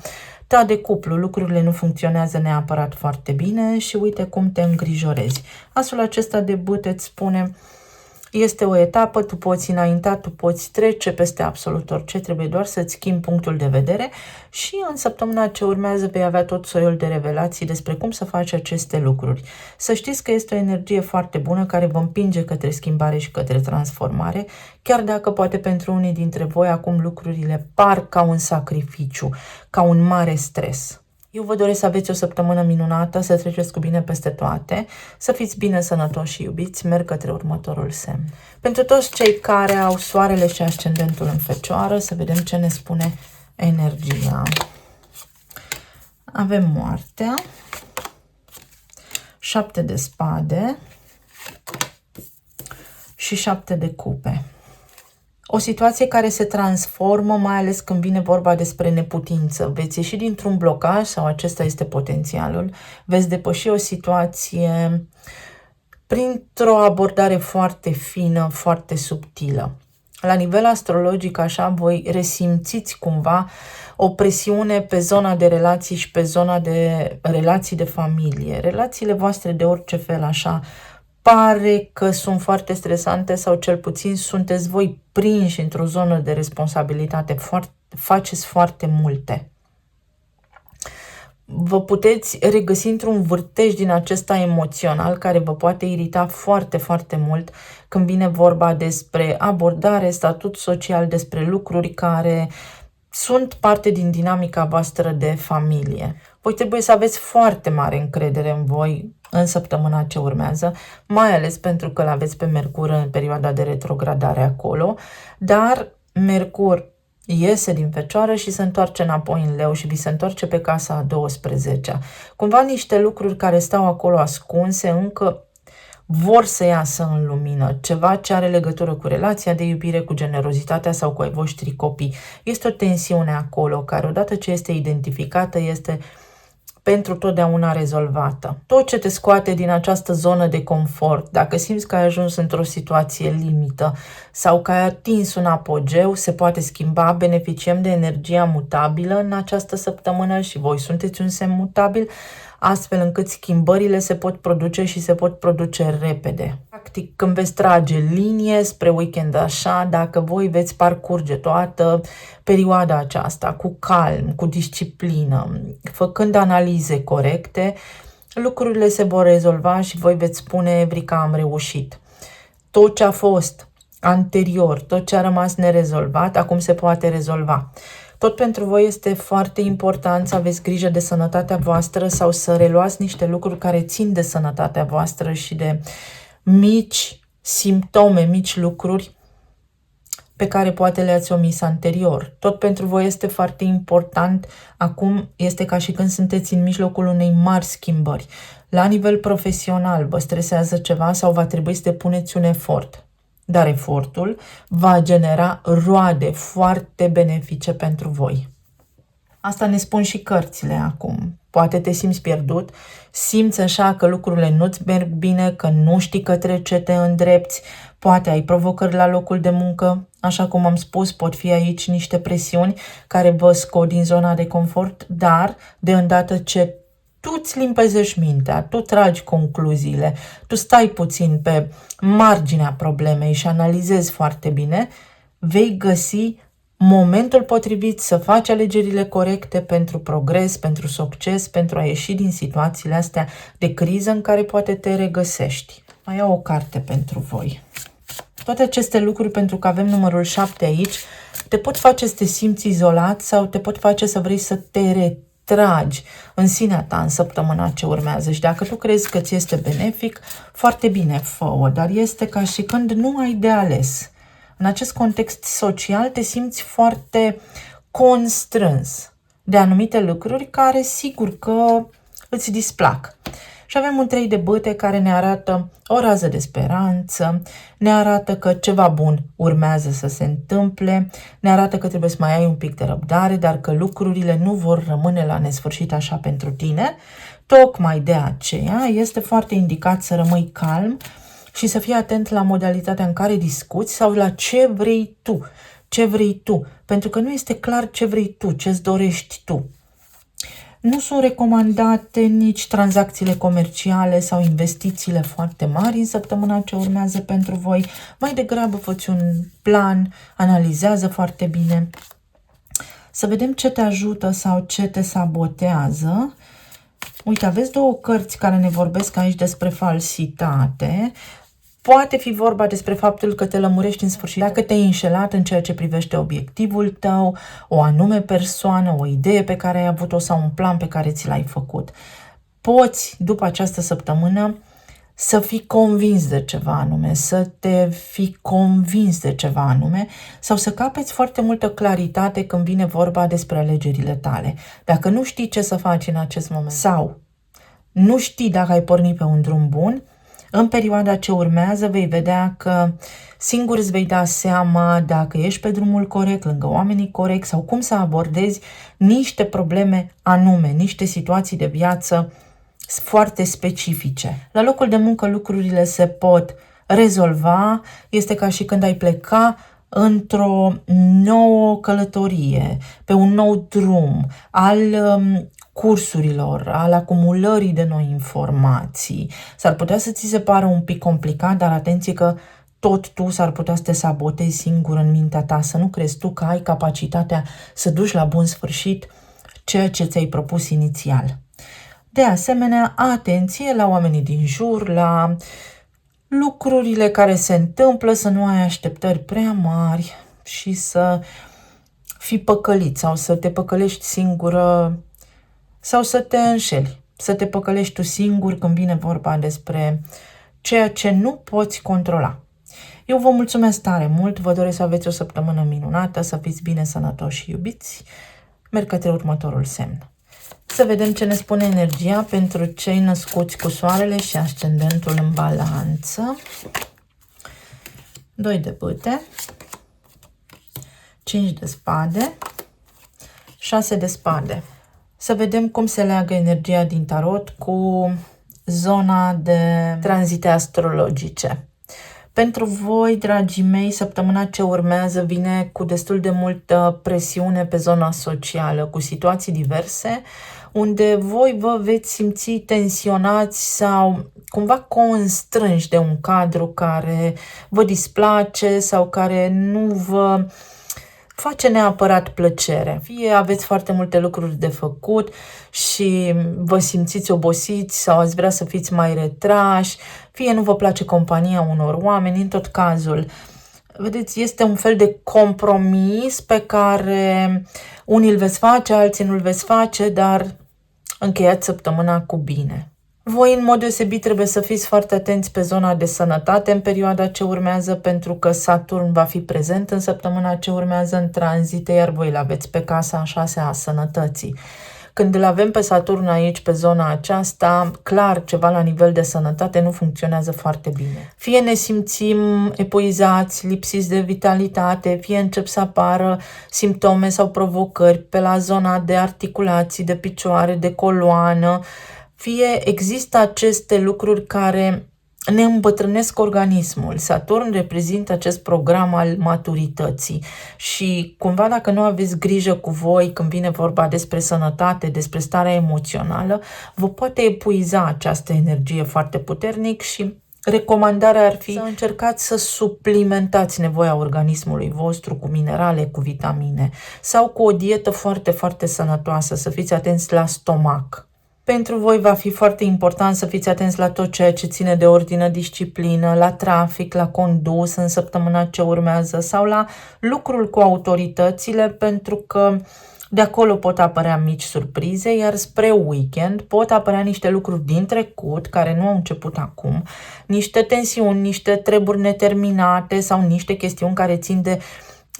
de cuplu, lucrurile nu funcționează neapărat foarte bine și uite cum te îngrijorezi. Asul acesta de bâte îți spune, este o etapă, tu poți înainta, tu poți trece peste absolut orice, trebuie doar să-ți schimbi punctul de vedere și în săptămâna ce urmează vei avea tot soiul de revelații despre cum să faci aceste lucruri. Să știți că este o energie foarte bună care vă împinge către schimbare și către transformare, chiar dacă poate pentru unii dintre voi acum lucrurile par ca un sacrificiu, ca un mare stres. Eu vă doresc să aveți o săptămână minunată, să treceți cu bine peste toate, să fiți bine sănătoși și iubiți, merg către următorul semn. Pentru toți cei care au soarele și ascendentul în Fecioară, să vedem ce ne spune energia. Avem moartea, 7 de spade și 7 de cupe. O situație care se transformă, mai ales când vine vorba despre neputință. Veți ieși dintr-un blocaj sau acesta este potențialul. Veți depăși o situație printr-o abordare foarte fină, foarte subtilă. La nivel astrologic, așa, voi resimțiți cumva o presiune pe zona de relații și pe zona de relații de familie. Relațiile voastre de orice fel, așa, pare că sunt foarte stresante sau cel puțin sunteți voi prinși într-o zonă de responsabilitate, faceți foarte multe. Vă puteți regăsi într-un vârtej din acesta emoțional care vă poate irita foarte, foarte mult când vine vorba despre abordare, statut social, despre lucruri care sunt parte din dinamica voastră de familie. Voi trebuie să aveți foarte mare încredere în voi în săptămâna ce urmează, mai ales pentru că l-aveți pe Mercur în perioada de retrogradare acolo, dar Mercur iese din Fecioară și se întoarce înapoi în Leu și vi se întoarce pe casa a 12-a. Cumva niște lucruri care stau acolo ascunse încă vor să iasă în lumină, ceva ce are legătură cu relația de iubire, cu generozitatea sau cu ai voștri copii. Este o tensiune acolo care odată ce este identificată este pentru totdeauna rezolvată. Tot ce te scoate din această zonă de confort, dacă simți că ai ajuns într-o situație limită sau că ai atins un apogeu, se poate schimba, beneficiem de energia mutabilă în această săptămână și voi sunteți un semn mutabil, astfel încât schimbările se pot produce și se pot produce repede. practic când veți trage linie spre weekend așa, dacă voi veți parcurge toată perioada aceasta cu calm, cu disciplină, făcând analize corecte, lucrurile se vor rezolva și voi veți spune, Evrica, am reușit. Tot ce a fost anterior, tot ce a rămas nerezolvat, acum se poate rezolva. Tot pentru voi este foarte important să aveți grijă de sănătatea voastră sau să reluați niște lucruri care țin de sănătatea voastră și de mici simptome, mici lucruri pe care poate le-ați omis anterior. Tot pentru voi este foarte important, acum este ca și când sunteți în mijlocul unei mari schimbări. La nivel profesional vă stresează ceva sau va trebui să depuneți un efort. Dar efortul va genera roade foarte benefice pentru voi. Asta ne spun și cărțile acum. Poate te simți pierdut, simți așa că lucrurile nu-ți merg bine, că nu știi către ce te îndrepți, poate ai provocări la locul de muncă, așa cum am spus, pot fi aici niște presiuni care vă scot din zona de confort, dar de îndată ce tu îți limpezești mintea, tu tragi concluziile, tu stai puțin pe marginea problemei și analizezi foarte bine, vei găsi momentul potrivit să faci alegerile corecte pentru progres, pentru succes, pentru a ieși din situațiile astea de criză în care poate te regăsești. Mai iau o carte pentru voi. Toate aceste lucruri, pentru că avem numărul 7 aici, te pot face să te simți izolat sau te pot face să vrei să te retragi în sinea ta în săptămâna ce urmează. Și dacă tu crezi că ți este benefic, foarte bine, fă-o, dar este ca și când nu ai de ales. În acest context social te simți foarte constrâns de anumite lucruri care sigur că îți displac. Și avem un 3 de bâte care ne arată o rază de speranță, ne arată că ceva bun urmează să se întâmple, ne arată că trebuie să mai ai un pic de răbdare, dar că lucrurile nu vor rămâne la nesfârșit așa pentru tine. Tocmai de aceea este foarte indicat să rămâi calm și să fii atent la modalitatea în care discuți sau la ce vrei tu. Ce vrei tu, pentru că nu este clar ce vrei tu, ce-ți dorești tu. Nu sunt recomandate nici tranzacțiile comerciale sau investițiile foarte mari în săptămâna ce urmează pentru voi. Mai degrabă fă-ți un plan, analizează foarte bine. Să vedem ce te ajută sau ce te sabotează. Uite, aveți două cărți care ne vorbesc aici despre falsitate. Poate fi vorba despre faptul că te lămurești în sfârșit dacă te-ai înșelat în ceea ce privește obiectivul tău, o anume persoană, o idee pe care ai avut-o sau un plan pe care ți l-ai făcut. Poți, după această săptămână, să fii convins de ceva anume, să te fii convins de ceva anume sau să capeți foarte multă claritate când vine vorba despre alegerile tale. Dacă nu știi ce să faci în acest moment sau nu știi dacă ai pornit pe un drum bun, în perioada ce urmează vei vedea că singur îți vei da seama dacă ești pe drumul corect, lângă oamenii corecți sau cum să abordezi niște probleme anume, niște situații de viață foarte specifice. La locul de muncă lucrurile se pot rezolva, este ca și când ai pleca într-o nouă călătorie, pe un nou drum al cursurilor, al acumulării de noi informații. S-ar putea să ți se pară un pic complicat, dar atenție că tot tu s-ar putea să te sabotezi singur în mintea ta, să nu crezi tu că ai capacitatea să duci la bun sfârșit ceea ce ți-ai propus inițial. De asemenea, atenție la oamenii din jur, la lucrurile care se întâmplă, să nu ai așteptări prea mari și să fii păcălit sau să te păcălești singură sau să te înșeli, să te păcălești tu singur când vine vorba despre ceea ce nu poți controla. Eu vă mulțumesc tare mult, vă doresc să aveți o săptămână minunată, să fiți bine, sănătoși și iubiți. Merg către următorul semn. Să vedem ce ne spune energia pentru cei născuți cu soarele și ascendentul în balanță. 2 de bâte, 5 de spade, 6 de spade. Să vedem cum se leagă energia din tarot cu zona de tranzite astrologice. Pentru voi, dragii mei, săptămâna ce urmează vine cu destul de multă presiune pe zona socială, cu situații diverse, unde voi vă veți simți tensionați sau cumva constrânși de un cadru care vă displace sau care nu vă face neapărat plăcere. Fie aveți foarte multe lucruri de făcut și vă simțiți obosiți sau ați vrea să fiți mai retrași, fie nu vă place compania unor oameni, în tot cazul. Vedeți, este un fel de compromis pe care unii îl veți face, alții nu îl veți face, dar încheiați săptămâna cu bine. Voi, în mod deosebit, trebuie să fiți foarte atenți pe zona de sănătate în perioada ce urmează, pentru că Saturn va fi prezent în săptămâna ce urmează în tranzite, iar voi îl aveți pe casa a 6-a a sănătății. Când îl avem pe Saturn aici, pe zona aceasta, clar, ceva la nivel de sănătate nu funcționează foarte bine. Fie ne simțim epuizați, lipsiți de vitalitate, fie încep să apară simptome sau provocări pe la zona de articulații, de picioare, de coloană, fie există aceste lucruri care ne îmbătrânesc organismul. Saturn reprezintă acest program al maturității și cumva dacă nu aveți grijă cu voi când vine vorba despre sănătate, despre starea emoțională, vă poate epuiza această energie foarte puternic și recomandarea ar fi să încercați să suplimentați nevoia organismului vostru cu minerale, cu vitamine sau cu o dietă foarte, foarte sănătoasă, să fiți atenți la stomac. Pentru voi va fi foarte important să fiți atenți la tot ceea ce ține de ordine, disciplină, la trafic, la condus în săptămâna ce urmează sau la lucrul cu autoritățile, pentru că de acolo pot apărea mici surprize, iar spre weekend pot apărea niște lucruri din trecut care nu au început acum, niște tensiuni, niște treburi neterminate sau niște chestiuni care țin de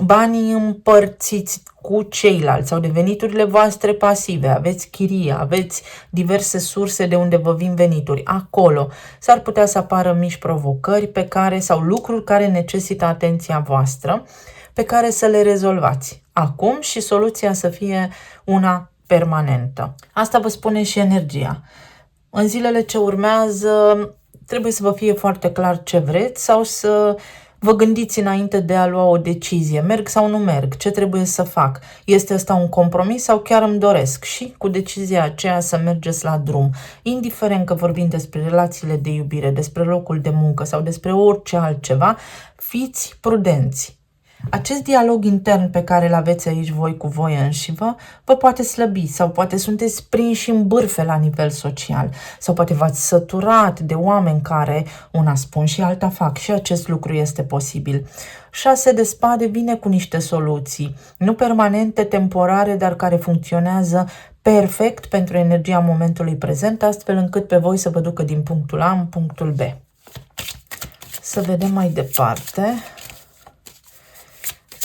banii împărțiți cu ceilalți sau de veniturile voastre pasive, aveți chirie, aveți diverse surse de unde vă vin venituri. Acolo s-ar putea să apară mici provocări pe care, sau lucruri care necesită atenția voastră, pe care să le rezolvați acum și soluția să fie una permanentă. Asta vă spune și energia. În zilele ce urmează trebuie să vă fie foarte clar ce vreți sau să vă gândiți înainte de a lua o decizie. Merg sau nu merg? Ce trebuie să fac? Este ăsta un compromis sau chiar îmi doresc? Și cu decizia aceea să mergeți la drum. Indiferent că vorbim despre relațiile de iubire, despre locul de muncă sau despre orice altceva, fiți prudenți. Acest dialog intern pe care îl aveți aici voi cu voi înșivă vă poate slăbi sau poate sunteți prinși în bârfe la nivel social sau poate v-ați săturat de oameni care una spun și alta fac și acest lucru este posibil. 6 de spade vine cu niște soluții, nu permanente, temporare, dar care funcționează perfect pentru energia momentului prezent, astfel încât pe voi să vă ducă din punctul A în punctul B. Să vedem mai departe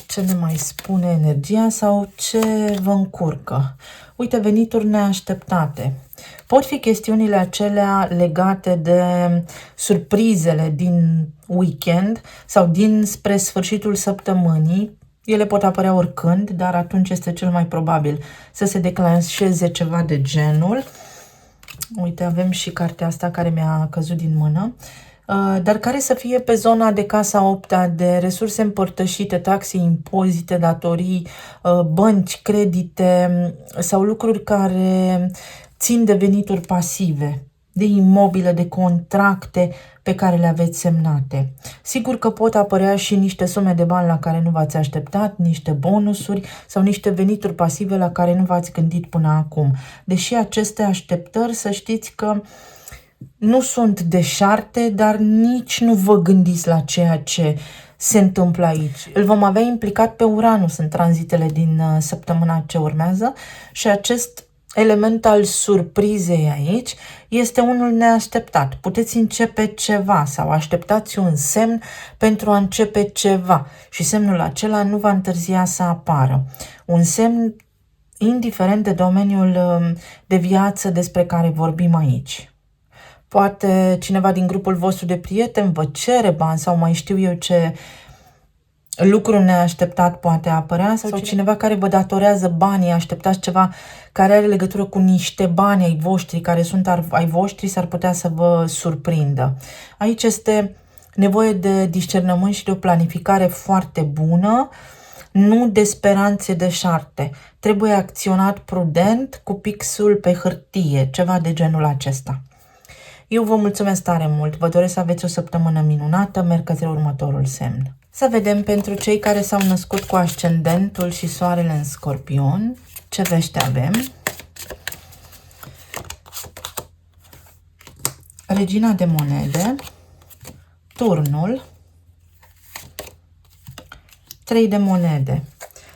ce ne mai spune energia sau ce vă încurcă. Uite, venituri neașteptate. Pot fi chestiunile acelea legate de surprizele din weekend sau din spre sfârșitul săptămânii. Ele pot apărea oricând, dar atunci este cel mai probabil să se declanșeze ceva de genul. Uite, avem și cartea asta care mi-a căzut din mână. Dar care să fie pe zona de casa 8-a, de resurse împărtășite, taxe, impozite, datorii, bănci, credite sau lucruri care țin de venituri pasive, de imobile, de contracte pe care le aveți semnate. Sigur că pot apărea și niște sume de bani la care nu v-ați așteptat, niște bonusuri sau niște venituri pasive la care nu v-ați gândit până acum. Deși aceste așteptări, să știți că nu sunt deșarte, dar nici nu vă gândiți la ceea ce se întâmplă aici. Îl vom avea implicat pe Uranus în tranzitele din săptămâna ce urmează și acest element al surprizei aici este unul neașteptat. Puteți începe ceva sau așteptați un semn pentru a începe ceva și semnul acela nu va întârzia să apară. Un semn indiferent de domeniul de viață despre care vorbim aici. Poate cineva din grupul vostru de prieteni vă cere bani sau mai știu eu ce lucru neașteptat poate apărea sau cineva care vă datorează banii, așteptați ceva care are legătură cu niște bani ai voștri, care sunt ai voștri, s-ar putea să vă surprindă. Aici este nevoie de discernământ și de o planificare foarte bună, nu de speranțe deșarte. Trebuie acționat prudent cu pixul pe hârtie, ceva de genul acesta. Eu vă mulțumesc tare mult, vă doresc să aveți o săptămână minunată, merg către următorul semn. Să vedem pentru cei care s-au născut cu ascendentul și soarele în Scorpion, ce vești avem. Regina de monede, turnul, 3 de monede.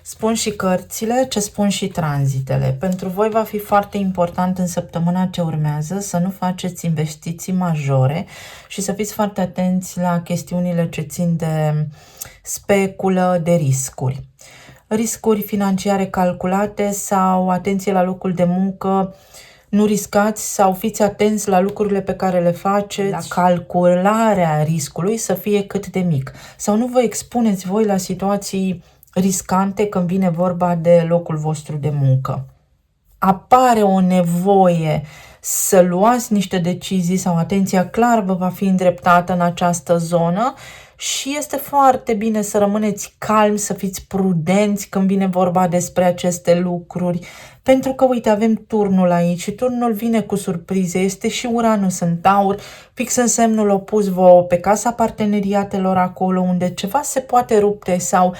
Spun și cărțile, ce spun și tranzitele. Pentru voi va fi foarte important în săptămâna ce urmează să nu faceți investiții majore și să fiți foarte atenți la chestiunile ce țin de speculă, de riscuri. Riscuri financiare calculate sau atenție la locul de muncă, nu riscați sau fiți atenți la lucrurile pe care le faceți, la calcularea riscului să fie cât de mic. Sau nu vă expuneți voi la situații riscante când vine vorba de locul vostru de muncă. Apare o nevoie să luați niște decizii sau atenția clar vă va fi îndreptată în această zonă și este foarte bine să rămâneți calmi, să fiți prudenți când vine vorba despre aceste lucruri. Pentru că, uite, avem turnul aici și turnul vine cu surprize. Este și Uranus în Taur, fix în semnul opus vouă, pe casa parteneriatelor acolo, unde ceva se poate rupe sau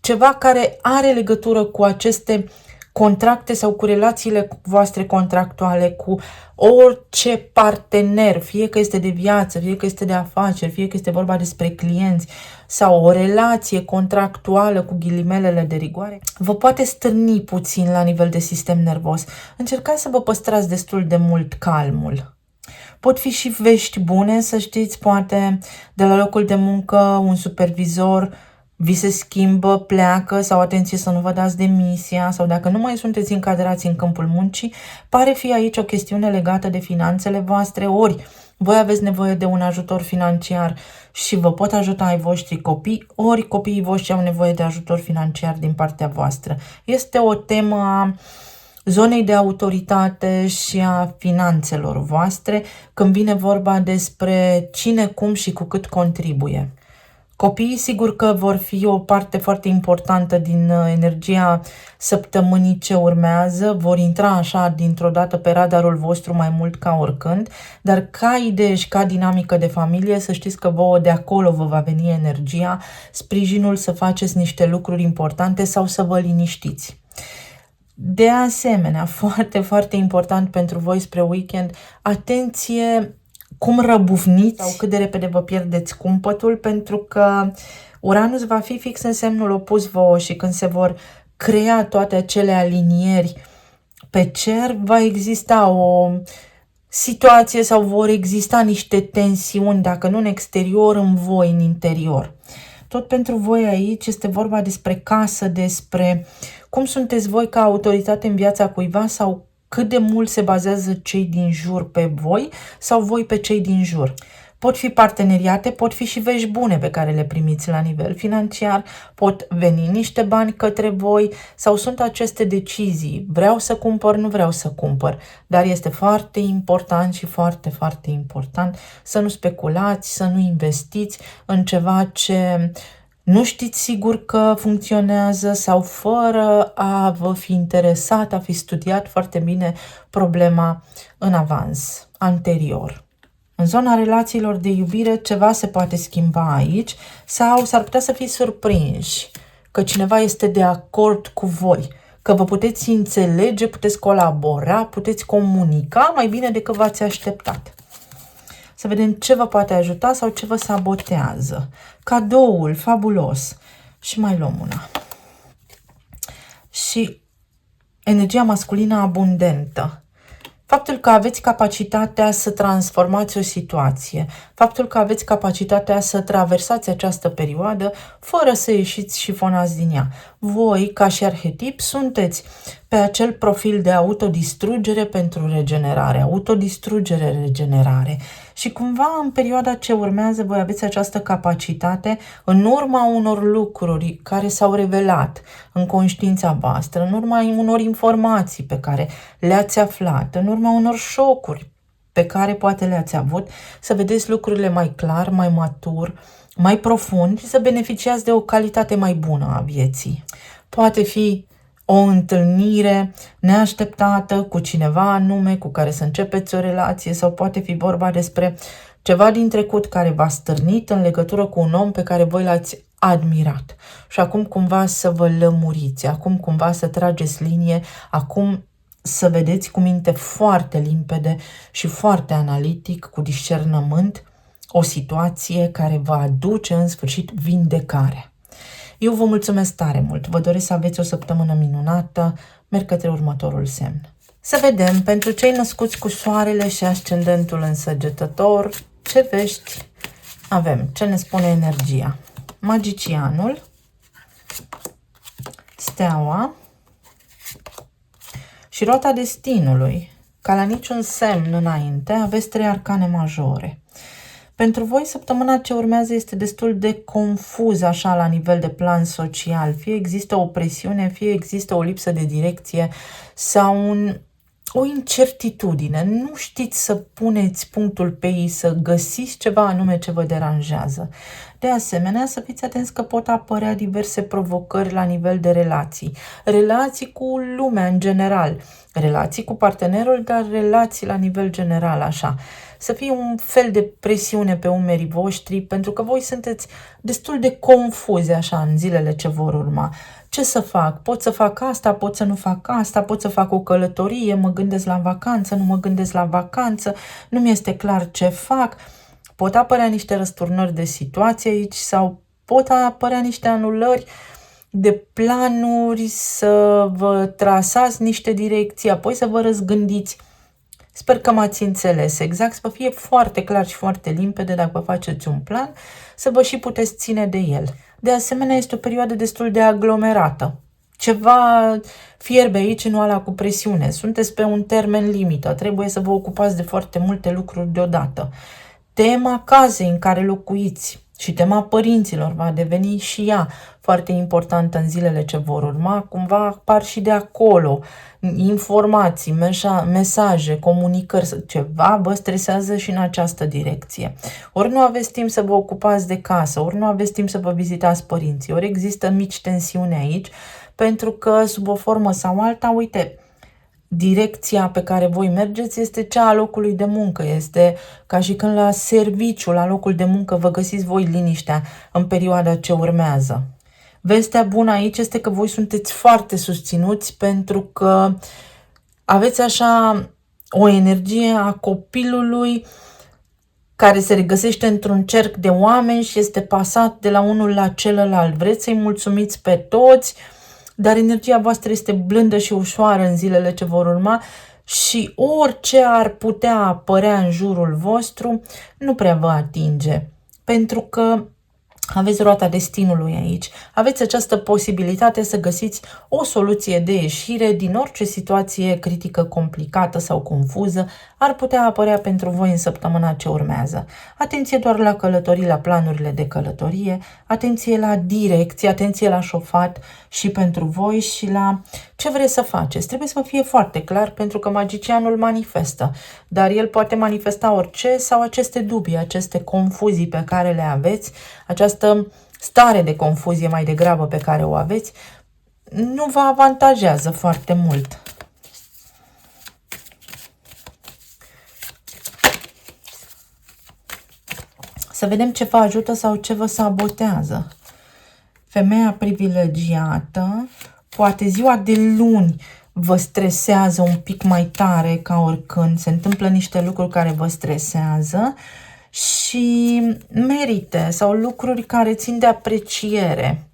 ceva care are legătură cu aceste contracte sau cu relațiile voastre contractuale, cu orice partener, fie că este de viață, fie că este de afaceri, fie că este vorba despre clienți sau o relație contractuală cu ghilimelele de rigoare, vă poate stârni puțin la nivel de sistem nervos. Încercați să vă păstrați destul de mult calmul. Pot fi și vești bune, să știți, poate de la locul de muncă un supervizor vi se schimbă, pleacă sau atenție să nu vă dați demisia sau dacă nu mai sunteți încadrați în câmpul muncii, pare fi aici o chestiune legată de finanțele voastre, ori voi aveți nevoie de un ajutor financiar și vă pot ajuta ai voștri copii, ori copiii voștri au nevoie de ajutor financiar din partea voastră. Este o temă a zonei de autoritate și a finanțelor voastre când vine vorba despre cine, cum și cu cât contribuie. Copiii sigur că vor fi o parte foarte importantă din energia săptămânii ce urmează, vor intra așa dintr-o dată pe radarul vostru mai mult ca oricând, dar ca idee și ca dinamică de familie să știți că vouă de acolo vă va veni energia, sprijinul să faceți niște lucruri importante sau să vă liniștiți. De asemenea, foarte, foarte important pentru voi spre weekend, atenție cum răbufniți sau cât de repede vă pierdeți cumpătul, pentru că Uranus va fi fix în semnul opus vouă și când se vor crea toate acele alinieri pe cer, va exista o situație sau vor exista niște tensiuni, dacă nu în exterior, în voi, în interior. Tot pentru voi aici este vorba despre casă, despre cum sunteți voi ca autoritate în viața cuiva sau cât de mult se bazează cei din jur pe voi sau voi pe cei din jur. Pot fi parteneriate, pot fi și vești bune pe care le primiți la nivel financiar, pot veni niște bani către voi sau sunt aceste decizii, vreau să cumpăr, nu vreau să cumpăr, dar este foarte important și foarte, foarte important să nu speculați, să nu investiți în ceva ce nu știți sigur că funcționează sau fără a vă fi interesat, a fi studiat foarte bine problema în avans, anterior. În zona relațiilor de iubire ceva se poate schimba aici sau s-ar putea să fiți surprinși că cineva este de acord cu voi, că vă puteți înțelege, puteți colabora, puteți comunica mai bine decât v-ați așteptat. Să vedem ce vă poate ajuta sau ce vă sabotează. Cadoul fabulos. Și mai luăm una. Și energia masculină abundentă. Faptul că aveți capacitatea să transformați o situație, faptul că aveți capacitatea să traversați această perioadă fără să ieșiți șifonați din ea. Voi, ca și arhetip, sunteți pe acel profil de autodistrugere pentru regenerare, autodistrugere, regenerare. Și cumva în perioada ce urmează voi aveți această capacitate în urma unor lucruri care s-au revelat în conștiința voastră, în urma unor informații pe care le-ați aflat, în urma unor șocuri pe care poate le-ați avut, să vedeți lucrurile mai clar, mai matur, mai profund și să beneficiați de o calitate mai bună a vieții. Poate fi o întâlnire neașteptată cu cineva anume cu care să începeți o relație sau poate fi vorba despre ceva din trecut care v-a stârnit în legătură cu un om pe care voi l-ați admirat. Și acum cumva să vă lămuriți, acum cumva să trageți linie, acum să vedeți cu minte foarte limpede și foarte analitic, cu discernământ, o situație care va aduce în sfârșit vindecare. Eu vă mulțumesc tare mult, vă doresc să aveți o săptămână minunată, merg către următorul semn. Să vedem, pentru cei născuți cu soarele și ascendentul în Săgetător, ce vești avem, ce ne spune energia. Magicianul, Steaua și Roata Destinului. Ca la niciun semn înainte, aveți 3 arcane majore. Pentru voi, săptămâna ce urmează este destul de confuză așa la nivel de plan social. Fie există o presiune, fie există o lipsă de direcție sau o incertitudine. Nu știți să puneți punctul pe ei, să găsiți ceva anume ce vă deranjează. De asemenea, să fiți atenți că pot apărea diverse provocări la nivel de relații. Relații cu lumea în general, relații cu partenerul, dar relații la nivel general așa. Să fie un fel de presiune pe umerii voștri, pentru că voi sunteți destul de confuzi așa în zilele ce vor urma. Ce să fac? Pot să fac asta, pot să nu fac asta, pot să fac o călătorie, mă gândesc la vacanță, nu mă gândesc la vacanță, nu mi este clar ce fac. Pot apărea niște răsturnări de situație aici sau pot apărea niște anulări de planuri, să vă trasați niște direcții, apoi să vă răzgândiți. Sper că m-ați înțeles exact, să vă fie foarte clar și foarte limpede dacă vă faceți un plan, să vă și puteți ține de el. De asemenea, este o perioadă destul de aglomerată. Ceva fierbe aici în oala cu presiune. Sunteți pe un termen limită, trebuie să vă ocupați de foarte multe lucruri deodată. Tema casei în care locuiți și tema părinților va deveni și ea foarte importantă în zilele ce vor urma. Cumva apar și de acolo informații, mesaje, comunicări, ceva vă stresează și în această direcție. Ori nu aveți timp să vă ocupați de casă, ori nu aveți timp să vă vizitați părinții, ori există mici tensiuni aici, pentru că sub o formă sau alta, uite, direcția pe care voi mergeți este cea a locului de muncă. Este ca și când la serviciu, la locul de muncă, vă găsiți voi liniștea în perioada ce urmează. Vestea bună aici este că voi sunteți foarte susținuți pentru că aveți așa o energie a copilului care se regăsește într-un cerc de oameni și este pasat de la unul la celălalt. Vreți să-i mulțumiți pe toți, dar energia voastră este blândă și ușoară în zilele ce vor urma și orice ar putea apărea în jurul vostru nu prea vă atinge, pentru că aveți roata destinului aici. Aveți această posibilitate să găsiți o soluție de ieșire din orice situație critică, complicată sau confuză ar putea apărea pentru voi în săptămâna ce urmează. Atenție doar la călătorii, la planurile de călătorie, atenție la direcție, atenție la șofat și pentru voi și la ce vreți să faceți. Trebuie să vă fie foarte clar pentru că magicianul manifestă, dar el poate manifesta orice sau aceste dubii, aceste confuzii pe care le aveți, această stare de confuzie mai degrabă pe care o aveți, nu vă avantajează foarte mult. Să vedem ce vă ajută sau ce vă sabotează. Femeia privilegiată, poate ziua de luni vă stresează un pic mai tare ca oricând, se întâmplă niște lucruri care vă stresează și merite sau lucruri care țin de apreciere.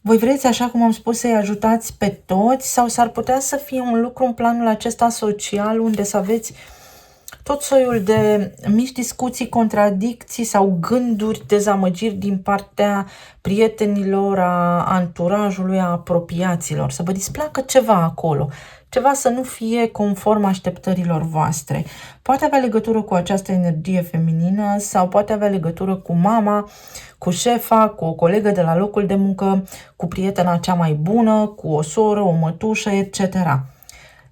Voi vreți, așa cum am spus, să-i ajutați pe toți sau s-ar putea să fie un lucru în planul acesta social unde să aveți tot soiul de mici discuții, contradicții sau gânduri, dezamăgiri din partea prietenilor, a anturajului, a apropiaților. Să vă displacă ceva acolo, ceva să nu fie conform așteptărilor voastre. Poate avea legătură cu această energie feminină sau poate avea legătură cu mama, cu șefa, cu o colegă de la locul de muncă, cu prietena cea mai bună, cu o soră, o mătușă, etc.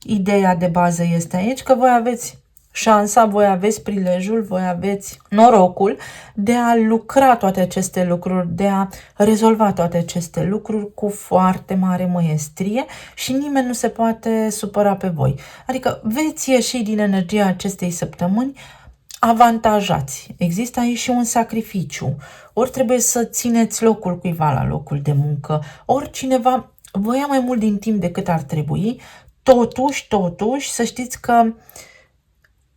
Ideea de bază este aici că voi aveți șansa, voi aveți prilejul, voi aveți norocul de a lucra toate aceste lucruri, de a rezolva toate aceste lucruri cu foarte mare măiestrie și nimeni nu se poate supăra pe voi. Adică veți ieși din energia acestei săptămâni avantajați. Există aici și un sacrificiu. Ori trebuie să țineți locul cuiva la locul de muncă, ori cineva vă ia mai mult din timp decât ar trebui. Totuși, să știți că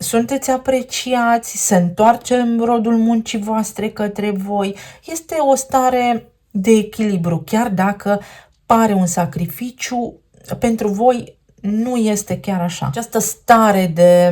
sunteți apreciați, se întoarce rodul muncii voastre către voi. Este o stare de echilibru, chiar dacă pare un sacrificiu, pentru voi nu este chiar așa. Această stare de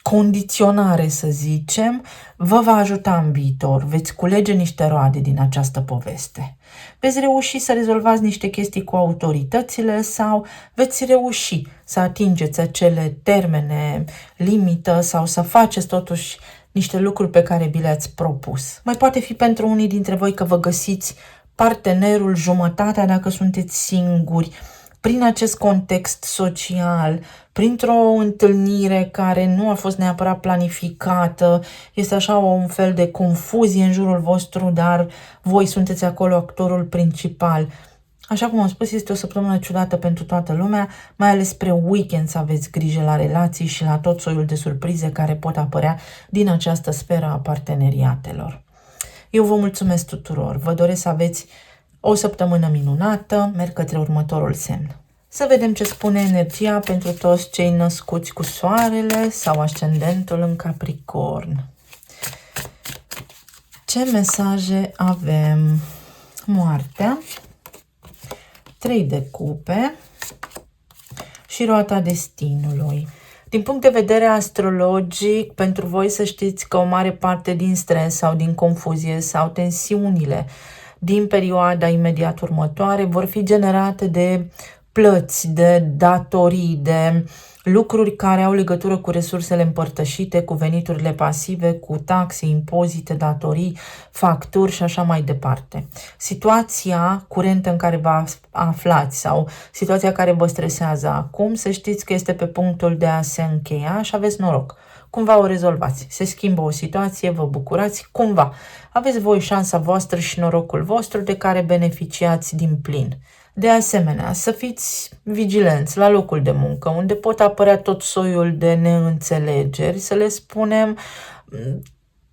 condiționare, să zicem, vă va ajuta în viitor. Veți culege niște roade din această poveste. Veți reuși să rezolvați niște chestii cu autoritățile sau veți reuși să atingeți acele termene limită sau să faceți totuși niște lucruri pe care vi le-ați propus. Mai poate fi pentru unii dintre voi că vă găsiți partenerul, jumătatea dacă sunteți singuri, prin acest context social, printr-o întâlnire care nu a fost neapărat planificată, este așa un fel de confuzie în jurul vostru, dar voi sunteți acolo actorul principal. Așa cum am spus, este o săptămână ciudată pentru toată lumea, mai ales spre weekend să aveți grijă la relații și la tot soiul de surprize care pot apărea din această sferă a parteneriatelor. Eu vă mulțumesc tuturor, vă doresc să aveți o săptămână minunată, merg către următorul semn. Să vedem ce spune energia pentru toți cei născuți cu soarele sau ascendentul în Capricorn. Ce mesaje avem? Moartea, 3 de cupe și roata destinului. Din punct de vedere astrologic, pentru voi să știți că o mare parte din stres sau din confuzie sau tensiunile din perioada imediat următoare vor fi generate de plăți, de datorii, de lucruri care au legătură cu resursele împărtășite, cu veniturile pasive, cu taxe, impozite, datorii, facturi și așa mai departe. Situația curentă în care vă aflați sau situația care vă stresează acum, să știți că este pe punctul de a se încheia și aveți noroc. Cumva o rezolvați. Se schimbă o situație, vă bucurați, cumva. Aveți voi șansa voastră și norocul vostru de care beneficiați din plin. De asemenea, să fiți vigilenți la locul de muncă, unde pot apărea tot soiul de neînțelegeri, să le spunem,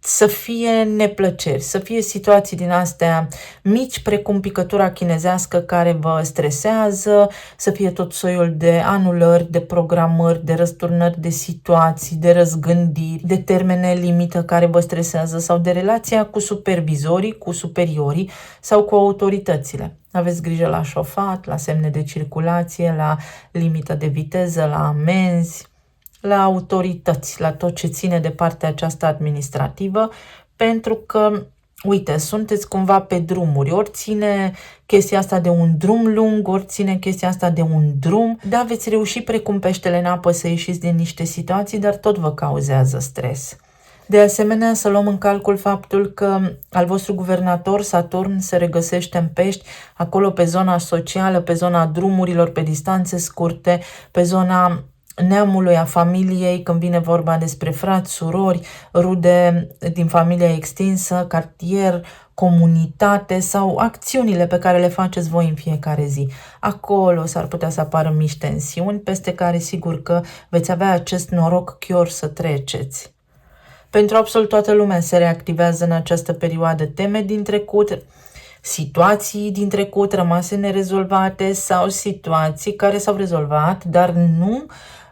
să fie neplăceri, să fie situații din astea mici, precum picătura chinezească care vă stresează, să fie tot soiul de anulări, de programări, de răsturnări de situații, de răzgândiri, de termene limită care vă stresează sau de relația cu supervizorii, cu superiorii sau cu autoritățile. Aveți grijă la șofat, la semne de circulație, la limită de viteză, la amenzi, la autorități, la tot ce ține de partea aceasta administrativă, pentru că, uite, sunteți cumva pe drumuri, ori ține chestia asta de un drum lung, ori ține chestia asta de un drum, da, veți reuși precum peștele în apă să ieșiți din niște situații, dar tot vă cauzează stres. De asemenea, să luăm în calcul faptul că al vostru guvernator, Saturn, se regăsește în Pești, acolo pe zona socială, pe zona drumurilor, pe distanțe scurte, pe zona neamului, a familiei, când vine vorba despre frați, surori, rude din familia extinsă, cartier, comunitate sau acțiunile pe care le faceți voi în fiecare zi. Acolo s-ar putea să apară mici tensiuni, peste care sigur că veți avea acest noroc chior să treceți. Pentru absolut toată lumea se reactivează în această perioadă teme din trecut, situații din trecut rămase nerezolvate sau situații care s-au rezolvat, dar nu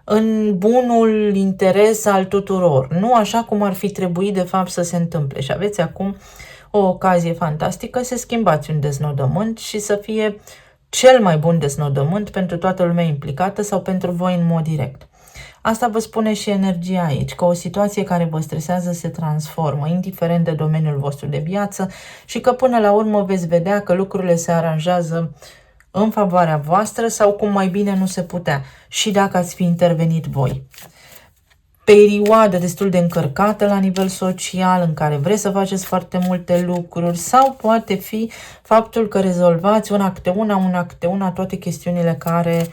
în bunul interes al tuturor, nu așa cum ar fi trebuit de fapt să se întâmple. Și aveți acum o ocazie fantastică să schimbați un deznodământ și să fie cel mai bun deznodământ pentru toată lumea implicată sau pentru voi în mod direct. Asta vă spune și energia aici, că o situație care vă stresează se transformă, indiferent de domeniul vostru de viață și că până la urmă veți vedea că lucrurile se aranjează în favoarea voastră sau cum mai bine nu se putea și dacă ați fi intervenit voi. Perioadă destul de încărcată la nivel social, în care vreți să faceți foarte multe lucruri sau poate fi faptul că rezolvați un acte una toate chestiunile care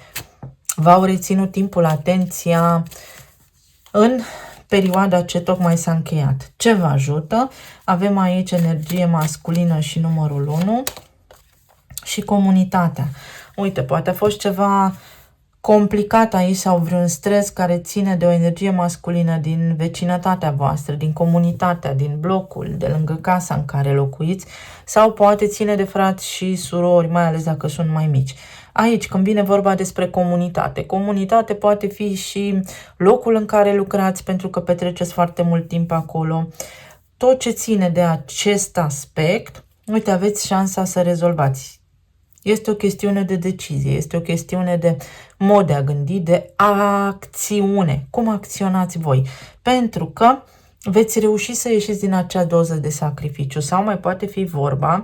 v-au reținut timpul, atenția, în perioada ce tocmai s-a încheiat. Ce vă ajută? Avem aici energie masculină și numărul 1 și comunitatea. Uite, poate a fost ceva complicat aici sau vreun stres care ține de o energie masculină din vecinătatea voastră, din comunitatea, din blocul, de lângă casa în care locuiți, sau poate ține de frați și surori, mai ales dacă sunt mai mici. Aici, când vine vorba despre comunitate poate fi și locul în care lucrați, pentru că petreceți foarte mult timp acolo. Tot ce ține de acest aspect, uite, aveți șansa să rezolvați. Este o chestiune de decizie, este o chestiune de mod de a gândi, de acțiune. Cum acționați voi? Pentru că veți reuși să ieșiți din acea doză de sacrificiu, sau mai poate fi vorba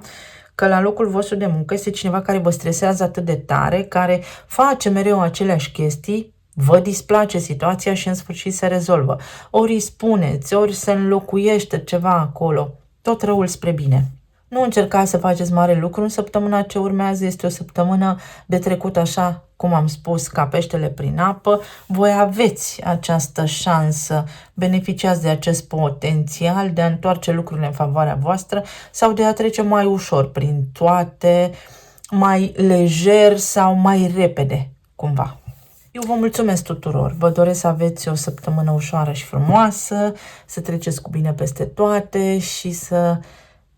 că la locul vostru de muncă este cineva care vă stresează atât de tare, care face mereu aceleași chestii, vă displace situația și în sfârșit se rezolvă. Ori îi spuneți, ori se înlocuiește ceva acolo, tot răul spre bine. Nu încercați să faceți mare lucru în săptămâna ce urmează, este o săptămână de trecut așa, cum am spus, ca peștele prin apă. Voi aveți această șansă, beneficiați de acest potențial de a întoarce lucrurile în favoarea voastră sau de a trece mai ușor prin toate, mai lejer sau mai repede, cumva. Eu vă mulțumesc tuturor, vă doresc să aveți o săptămână ușoară și frumoasă, să treceți cu bine peste toate și să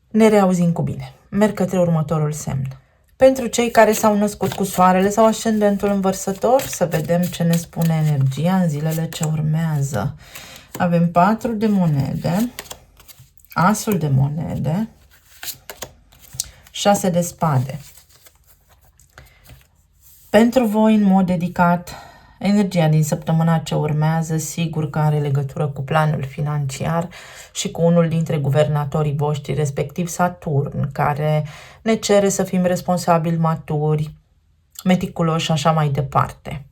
ne reauzim cu bine. Merg către următorul semn. Pentru cei care s-au născut cu soarele sau ascendentul în Vărsător, să vedem ce ne spune energia în zilele ce urmează. Avem 4 de monede, asul de monede, 6 de spade. Pentru voi, în mod dedicat, energia din săptămâna ce urmează, sigur că are legătură cu planul financiar și cu unul dintre guvernatorii voștri, respectiv Saturn, care ne cere să fim responsabili, maturi, meticuloși și așa mai departe.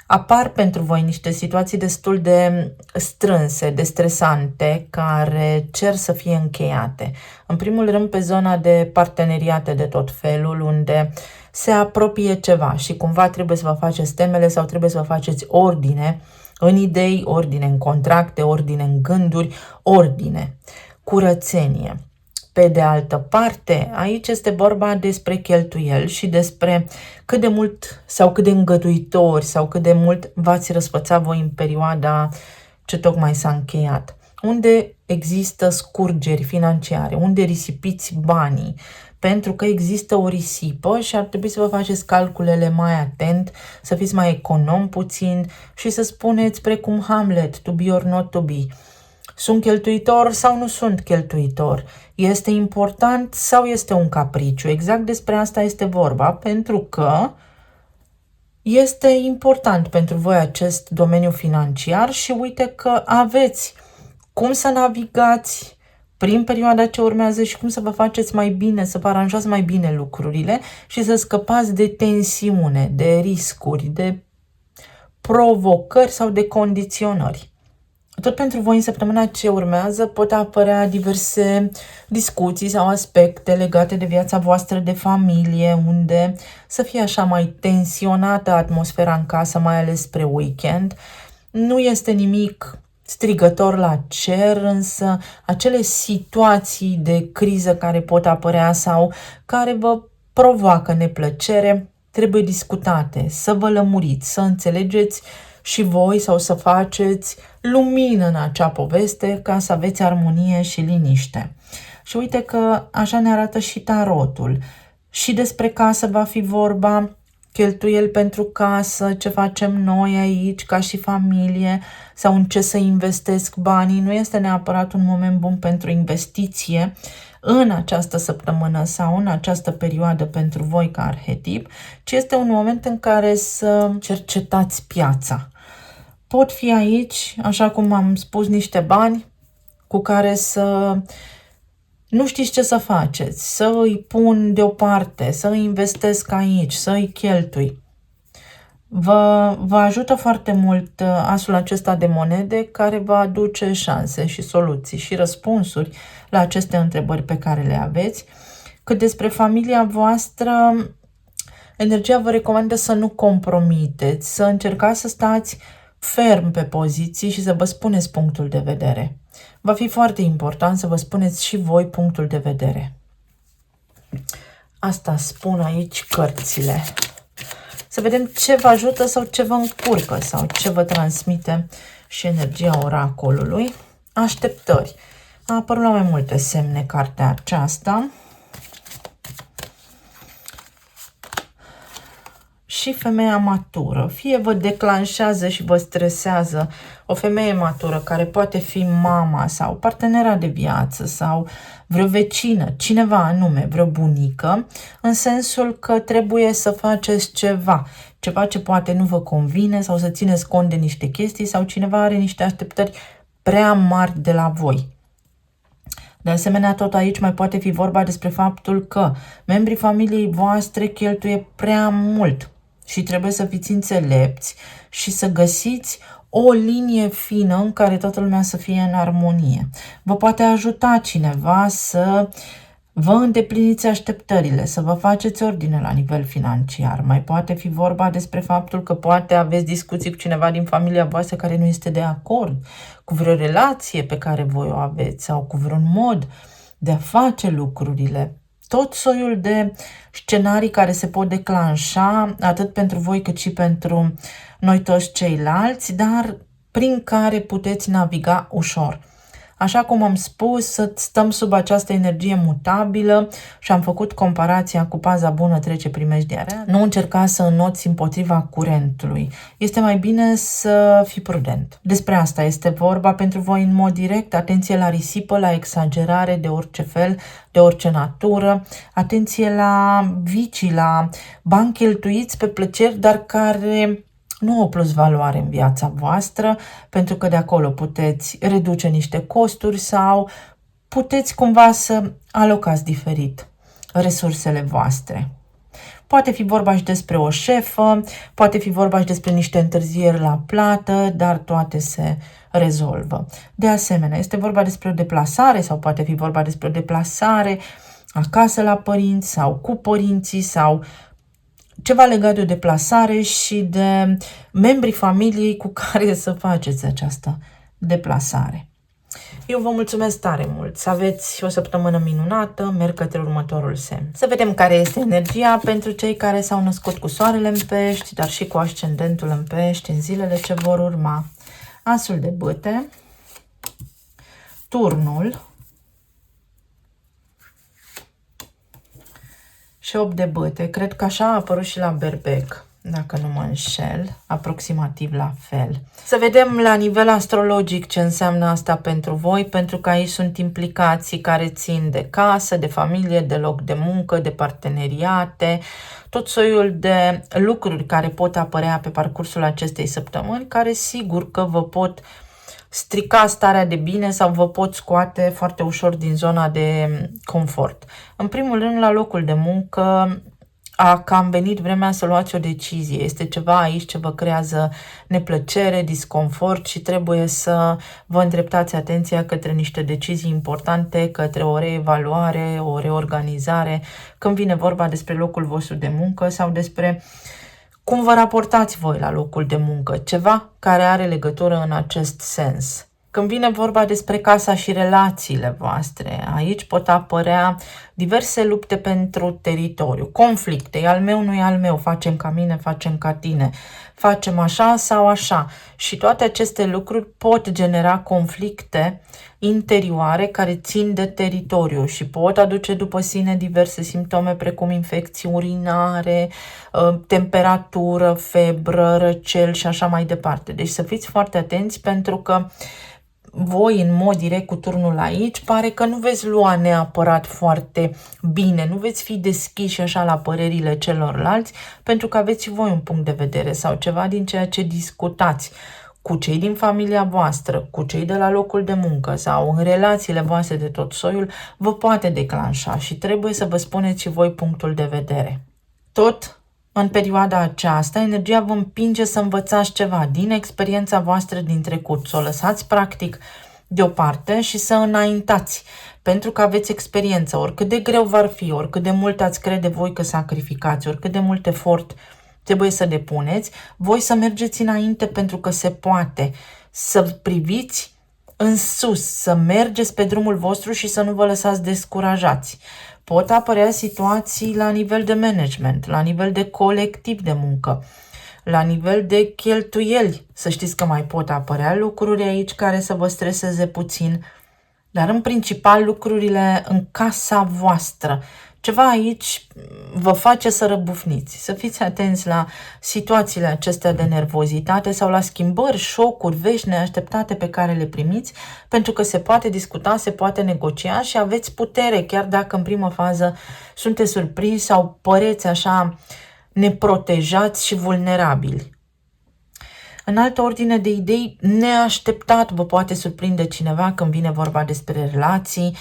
Apar pentru voi niște situații destul de strânse, de stresante, care cer să fie încheiate. În primul rând pe zona de parteneriate de tot felul, unde se apropie ceva și cumva trebuie să vă faceți temele sau trebuie să vă faceți ordine în idei, ordine în contracte, ordine în gânduri, ordine, curățenie. Pe de altă parte, aici este vorba despre cheltuieli și despre cât de mult sau cât de îngăduitori sau cât de mult v-ați răsfățat voi în perioada ce tocmai s-a încheiat. Unde există scurgeri financiare, unde risipiți banii, pentru că există o risipă și ar trebui să vă faceți calculele mai atent, să fiți mai econom puțin și să spuneți precum Hamlet, to be or not to be. Sunt cheltuitor sau nu sunt cheltuitor? Este important sau este un capriciu? Exact despre asta este vorba, pentru că este important pentru voi acest domeniu financiar și uite că aveți cum să navigați prin perioada ce urmează și cum să vă faceți mai bine, să vă aranjați mai bine lucrurile și să scăpați de tensiune, de riscuri, de provocări sau de condiționări. Tot pentru voi în săptămâna ce urmează pot apărea diverse discuții sau aspecte legate de viața voastră de familie, unde să fie așa mai tensionată atmosfera în casă, mai ales spre weekend. Nu este nimic strigător la cer, însă acele situații de criză care pot apărea sau care vă provoacă neplăcere trebuie discutate, să vă lămuriți, să înțelegeți și voi sau să faceți lumină în acea poveste ca să aveți armonie și liniște. Și uite că așa ne arată și tarotul. Și despre casă va fi vorba, cheltuieli pentru casă, ce facem noi aici ca și familie sau în ce să investesc banii. Nu este neapărat un moment bun pentru investiție în această săptămână sau în această perioadă pentru voi ca arhetip, ci este un moment în care să cercetați piața. Pot fi aici, așa cum am spus, niște bani cu care să nu știți ce să faceți, să îi pun deoparte, să îi investesc aici, să îi cheltui. Vă ajută foarte mult asul acesta de monede care vă aduce șanse și soluții și răspunsuri la aceste întrebări pe care le aveți. Cât despre familia voastră, energia vă recomandă să nu compromiteți, să încercați să stați ferm pe poziții și să vă spuneți punctul de vedere. Va fi foarte important să vă spuneți și voi punctul de vedere. Asta spun aici cărțile. Să vedem ce vă ajută sau ce vă încurcă sau ce vă transmite și energia oracolului. Așteptări. A apărut la mai multe semne cartea aceasta. Și femeia matură. Fie vă declanșează și vă stresează o femeie matură care poate fi mama sau partenera de viață sau vreo vecină, cineva anume, vreo bunică, în sensul că trebuie să faceți ceva ce poate nu vă convine sau să țineți cont de niște chestii sau cineva are niște așteptări prea mari de la voi. De asemenea, tot aici mai poate fi vorba despre faptul că membrii familiei voastre cheltuie prea mult și trebuie să fiți înțelepți și să găsiți o linie fină în care toată lumea să fie în armonie. Vă poate ajuta cineva să vă îndepliniți așteptările, să vă faceți ordine la nivel financiar. Mai poate fi vorba despre faptul că poate aveți discuții cu cineva din familia voastră care nu este de acord cu vreo relație pe care voi o aveți sau cu vreun mod de a face lucrurile. Tot soiul de scenarii care se pot declanșa, atât pentru voi cât și pentru noi toți ceilalți, dar prin care puteți naviga ușor. Așa cum am spus, să stăm sub această energie mutabilă și am făcut comparația cu paza bună trece primejdea rea. Nu încerca să înnoți împotriva curentului. Este mai bine să fii prudent. Despre asta este vorba pentru voi în mod direct. Atenție la risipă, la exagerare de orice fel, de orice natură. Atenție la vicii, la bani cheltuiți pe plăceri, dar care nu o plus valoare în viața voastră, pentru că de acolo puteți reduce niște costuri sau puteți cumva să alocați diferit resursele voastre. Poate fi vorba și despre o șefă, poate fi vorba și despre niște întârzieri la plată, dar toate se rezolvă. De asemenea, este vorba despre o deplasare sau poate fi vorba despre o deplasare acasă la părinți sau cu părinții sau ceva legat de o deplasare și de membrii familiei cu care să faceți această deplasare. Eu vă mulțumesc tare mult, să aveți o săptămână minunată, merg către următorul semn. Să vedem care este energia pentru cei care s-au născut cu soarele în pești, dar și cu ascendentul în pești în zilele ce vor urma. Asul de bâte, turnul și 8 de bâte. Cred că așa a apărut și la berbec, dacă nu mă înșel, aproximativ la fel. Să vedem la nivel astrologic ce înseamnă asta pentru voi, pentru că aici sunt implicații care țin de casă, de familie, de loc de muncă, de parteneriate, tot soiul de lucruri care pot apărea pe parcursul acestei săptămâni, care sigur că vă pot strica starea de bine sau vă pot scoate foarte ușor din zona de confort. În primul rând, la locul de muncă a cam venit vremea să luați o decizie. Este ceva aici ce vă creează neplăcere, disconfort și trebuie să vă îndreptați atenția către niște decizii importante, către o reevaluare, o reorganizare, când vine vorba despre locul vostru de muncă sau despre cum vă raportați voi la locul de muncă, ceva care are legătură în acest sens. Când vine vorba despre casa și relațiile voastre, aici pot apărea diverse lupte pentru teritoriu, conflicte, e al meu, nu e al meu, facem ca mine, facem ca tine, facem așa sau așa. Și toate aceste lucruri pot genera conflicte interioare care țin de teritoriu și pot aduce după sine diverse simptome precum infecții urinare, temperatură, febră, răcel și așa mai departe. Deci să fiți foarte atenți pentru că voi, în mod direct cu turnul aici, pare că nu veți lua neapărat foarte bine, nu veți fi deschiși așa la părerile celorlalți, pentru că aveți și voi un punct de vedere sau ceva din ceea ce discutați cu cei din familia voastră, cu cei de la locul de muncă sau în relațiile voastre de tot soiul, vă poate declanșa și trebuie să vă spuneți și voi punctul de vedere. Tot în perioada aceasta, energia vă împinge să învățați ceva din experiența voastră din trecut, să o lăsați practic deoparte și să înaintați, pentru că aveți experiență, oricât de greu v-ar fi, oricât de mult ați crede voi că sacrificați, oricât de mult efort trebuie să depuneți, voi să mergeți înainte pentru că se poate, să priviți în sus, să mergeți pe drumul vostru și să nu vă lăsați descurajați. Pot apărea situații la nivel de management, la nivel de colectiv de muncă, la nivel de cheltuieli. Să știți că mai pot apărea lucruri aici care să vă streseze puțin, dar în principal lucrurile în casa voastră. Ceva aici vă face să răbufniți, să fiți atenți la situațiile acestea de nervozitate sau la schimbări, șocuri, vești neașteptate pe care le primiți, pentru că se poate discuta, se poate negocia și aveți putere, chiar dacă în primă fază sunteți surprinși sau păreți așa neprotejați și vulnerabili. În altă ordine de idei, neașteptat vă poate surprinde cineva când vine vorba despre relații,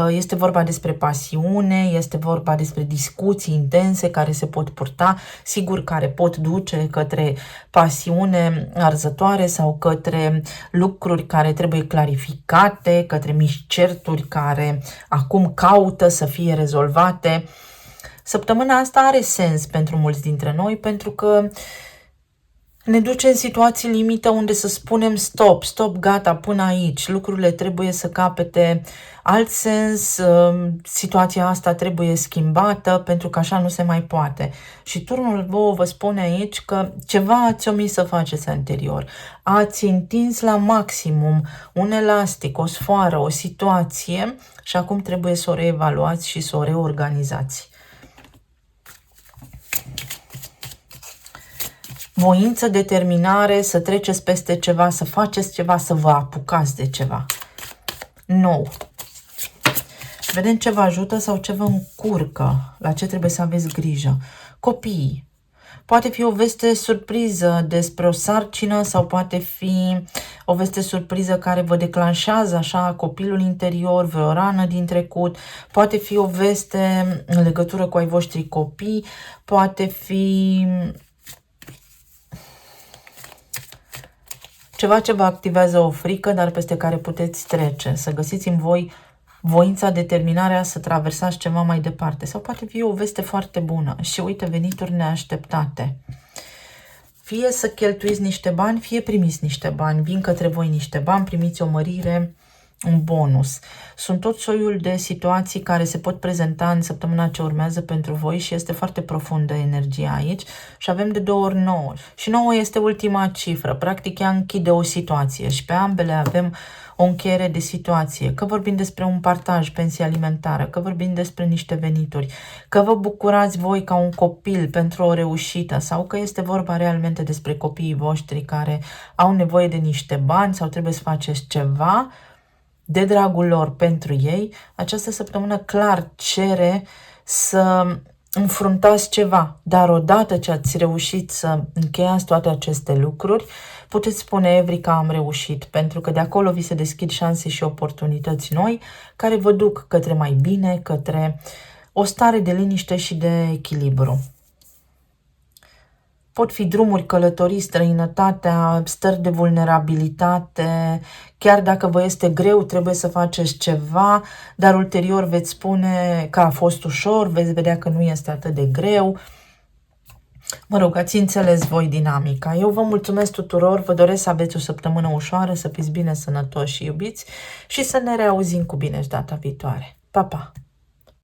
este vorba despre pasiune, este vorba despre discuții intense care se pot purta, sigur care pot duce către pasiune arzătoare sau către lucruri care trebuie clarificate, către mici certuri care acum caută să fie rezolvate. Săptămâna asta are sens pentru mulți dintre noi pentru că ne duce în situații limită unde să spunem stop, gata, până aici, lucrurile trebuie să capete alt sens, situația asta trebuie schimbată pentru că așa nu se mai poate. Și turnul vă spune aici că ceva ați omis să faceți anterior. Ați întins la maximum un elastic, o sfoară, o situație și acum trebuie să o reevaluați și să o reorganizați. Voință, determinare, să treceți peste ceva, să faceți ceva, să vă apucați de ceva nou. Vedem ce vă ajută sau ce vă încurcă, la ce trebuie să aveți grijă. Copiii. Poate fi o veste surpriză despre o sarcină sau poate fi o veste surpriză care vă declanșează așa copilul interior, vreo rană din trecut. Poate fi o veste în legătură cu ai voștri copii, poate fi ceva ce vă activează o frică, dar peste care puteți trece. Să găsiți în voi voința, determinarea să traversați ceva mai departe. Sau poate fi o veste foarte bună. Și uite, venituri neașteptate. Fie să cheltuiți niște bani, fie primiți niște bani. Vin către voi niște bani, primiți o mărire, un bonus. Sunt tot soiul de situații care se pot prezenta în săptămâna ce urmează pentru voi și este foarte profundă energia aici și avem de 2 ori 9. Și 9 este ultima cifră, practic ea închide o situație și pe ambele avem o încheiere de situație, că vorbim despre un partaj, pensie alimentară, că vorbim despre niște venituri, că vă bucurați voi ca un copil pentru o reușită sau că este vorba realmente despre copiii voștri care au nevoie de niște bani sau trebuie să faceți ceva de dragul lor pentru ei. Această săptămână clar cere să înfruntați ceva, dar odată ce ați reușit să încheiați toate aceste lucruri, puteți spune Evrica, am reușit, pentru că de acolo vi se deschid șanse și oportunități noi care vă duc către mai bine, către o stare de liniște și de echilibru. Pot fi drumuri, călătorii, străinătatea, stări de vulnerabilitate, chiar dacă vă este greu, trebuie să faceți ceva, dar ulterior veți spune că a fost ușor, veți vedea că nu este atât de greu. Mă rog, ați înțeles voi dinamica. Eu vă mulțumesc tuturor, vă doresc să aveți o săptămână ușoară, să fiți bine, sănătoși și iubiți și să ne reauzim cu bine și data viitoare. Pa, pa!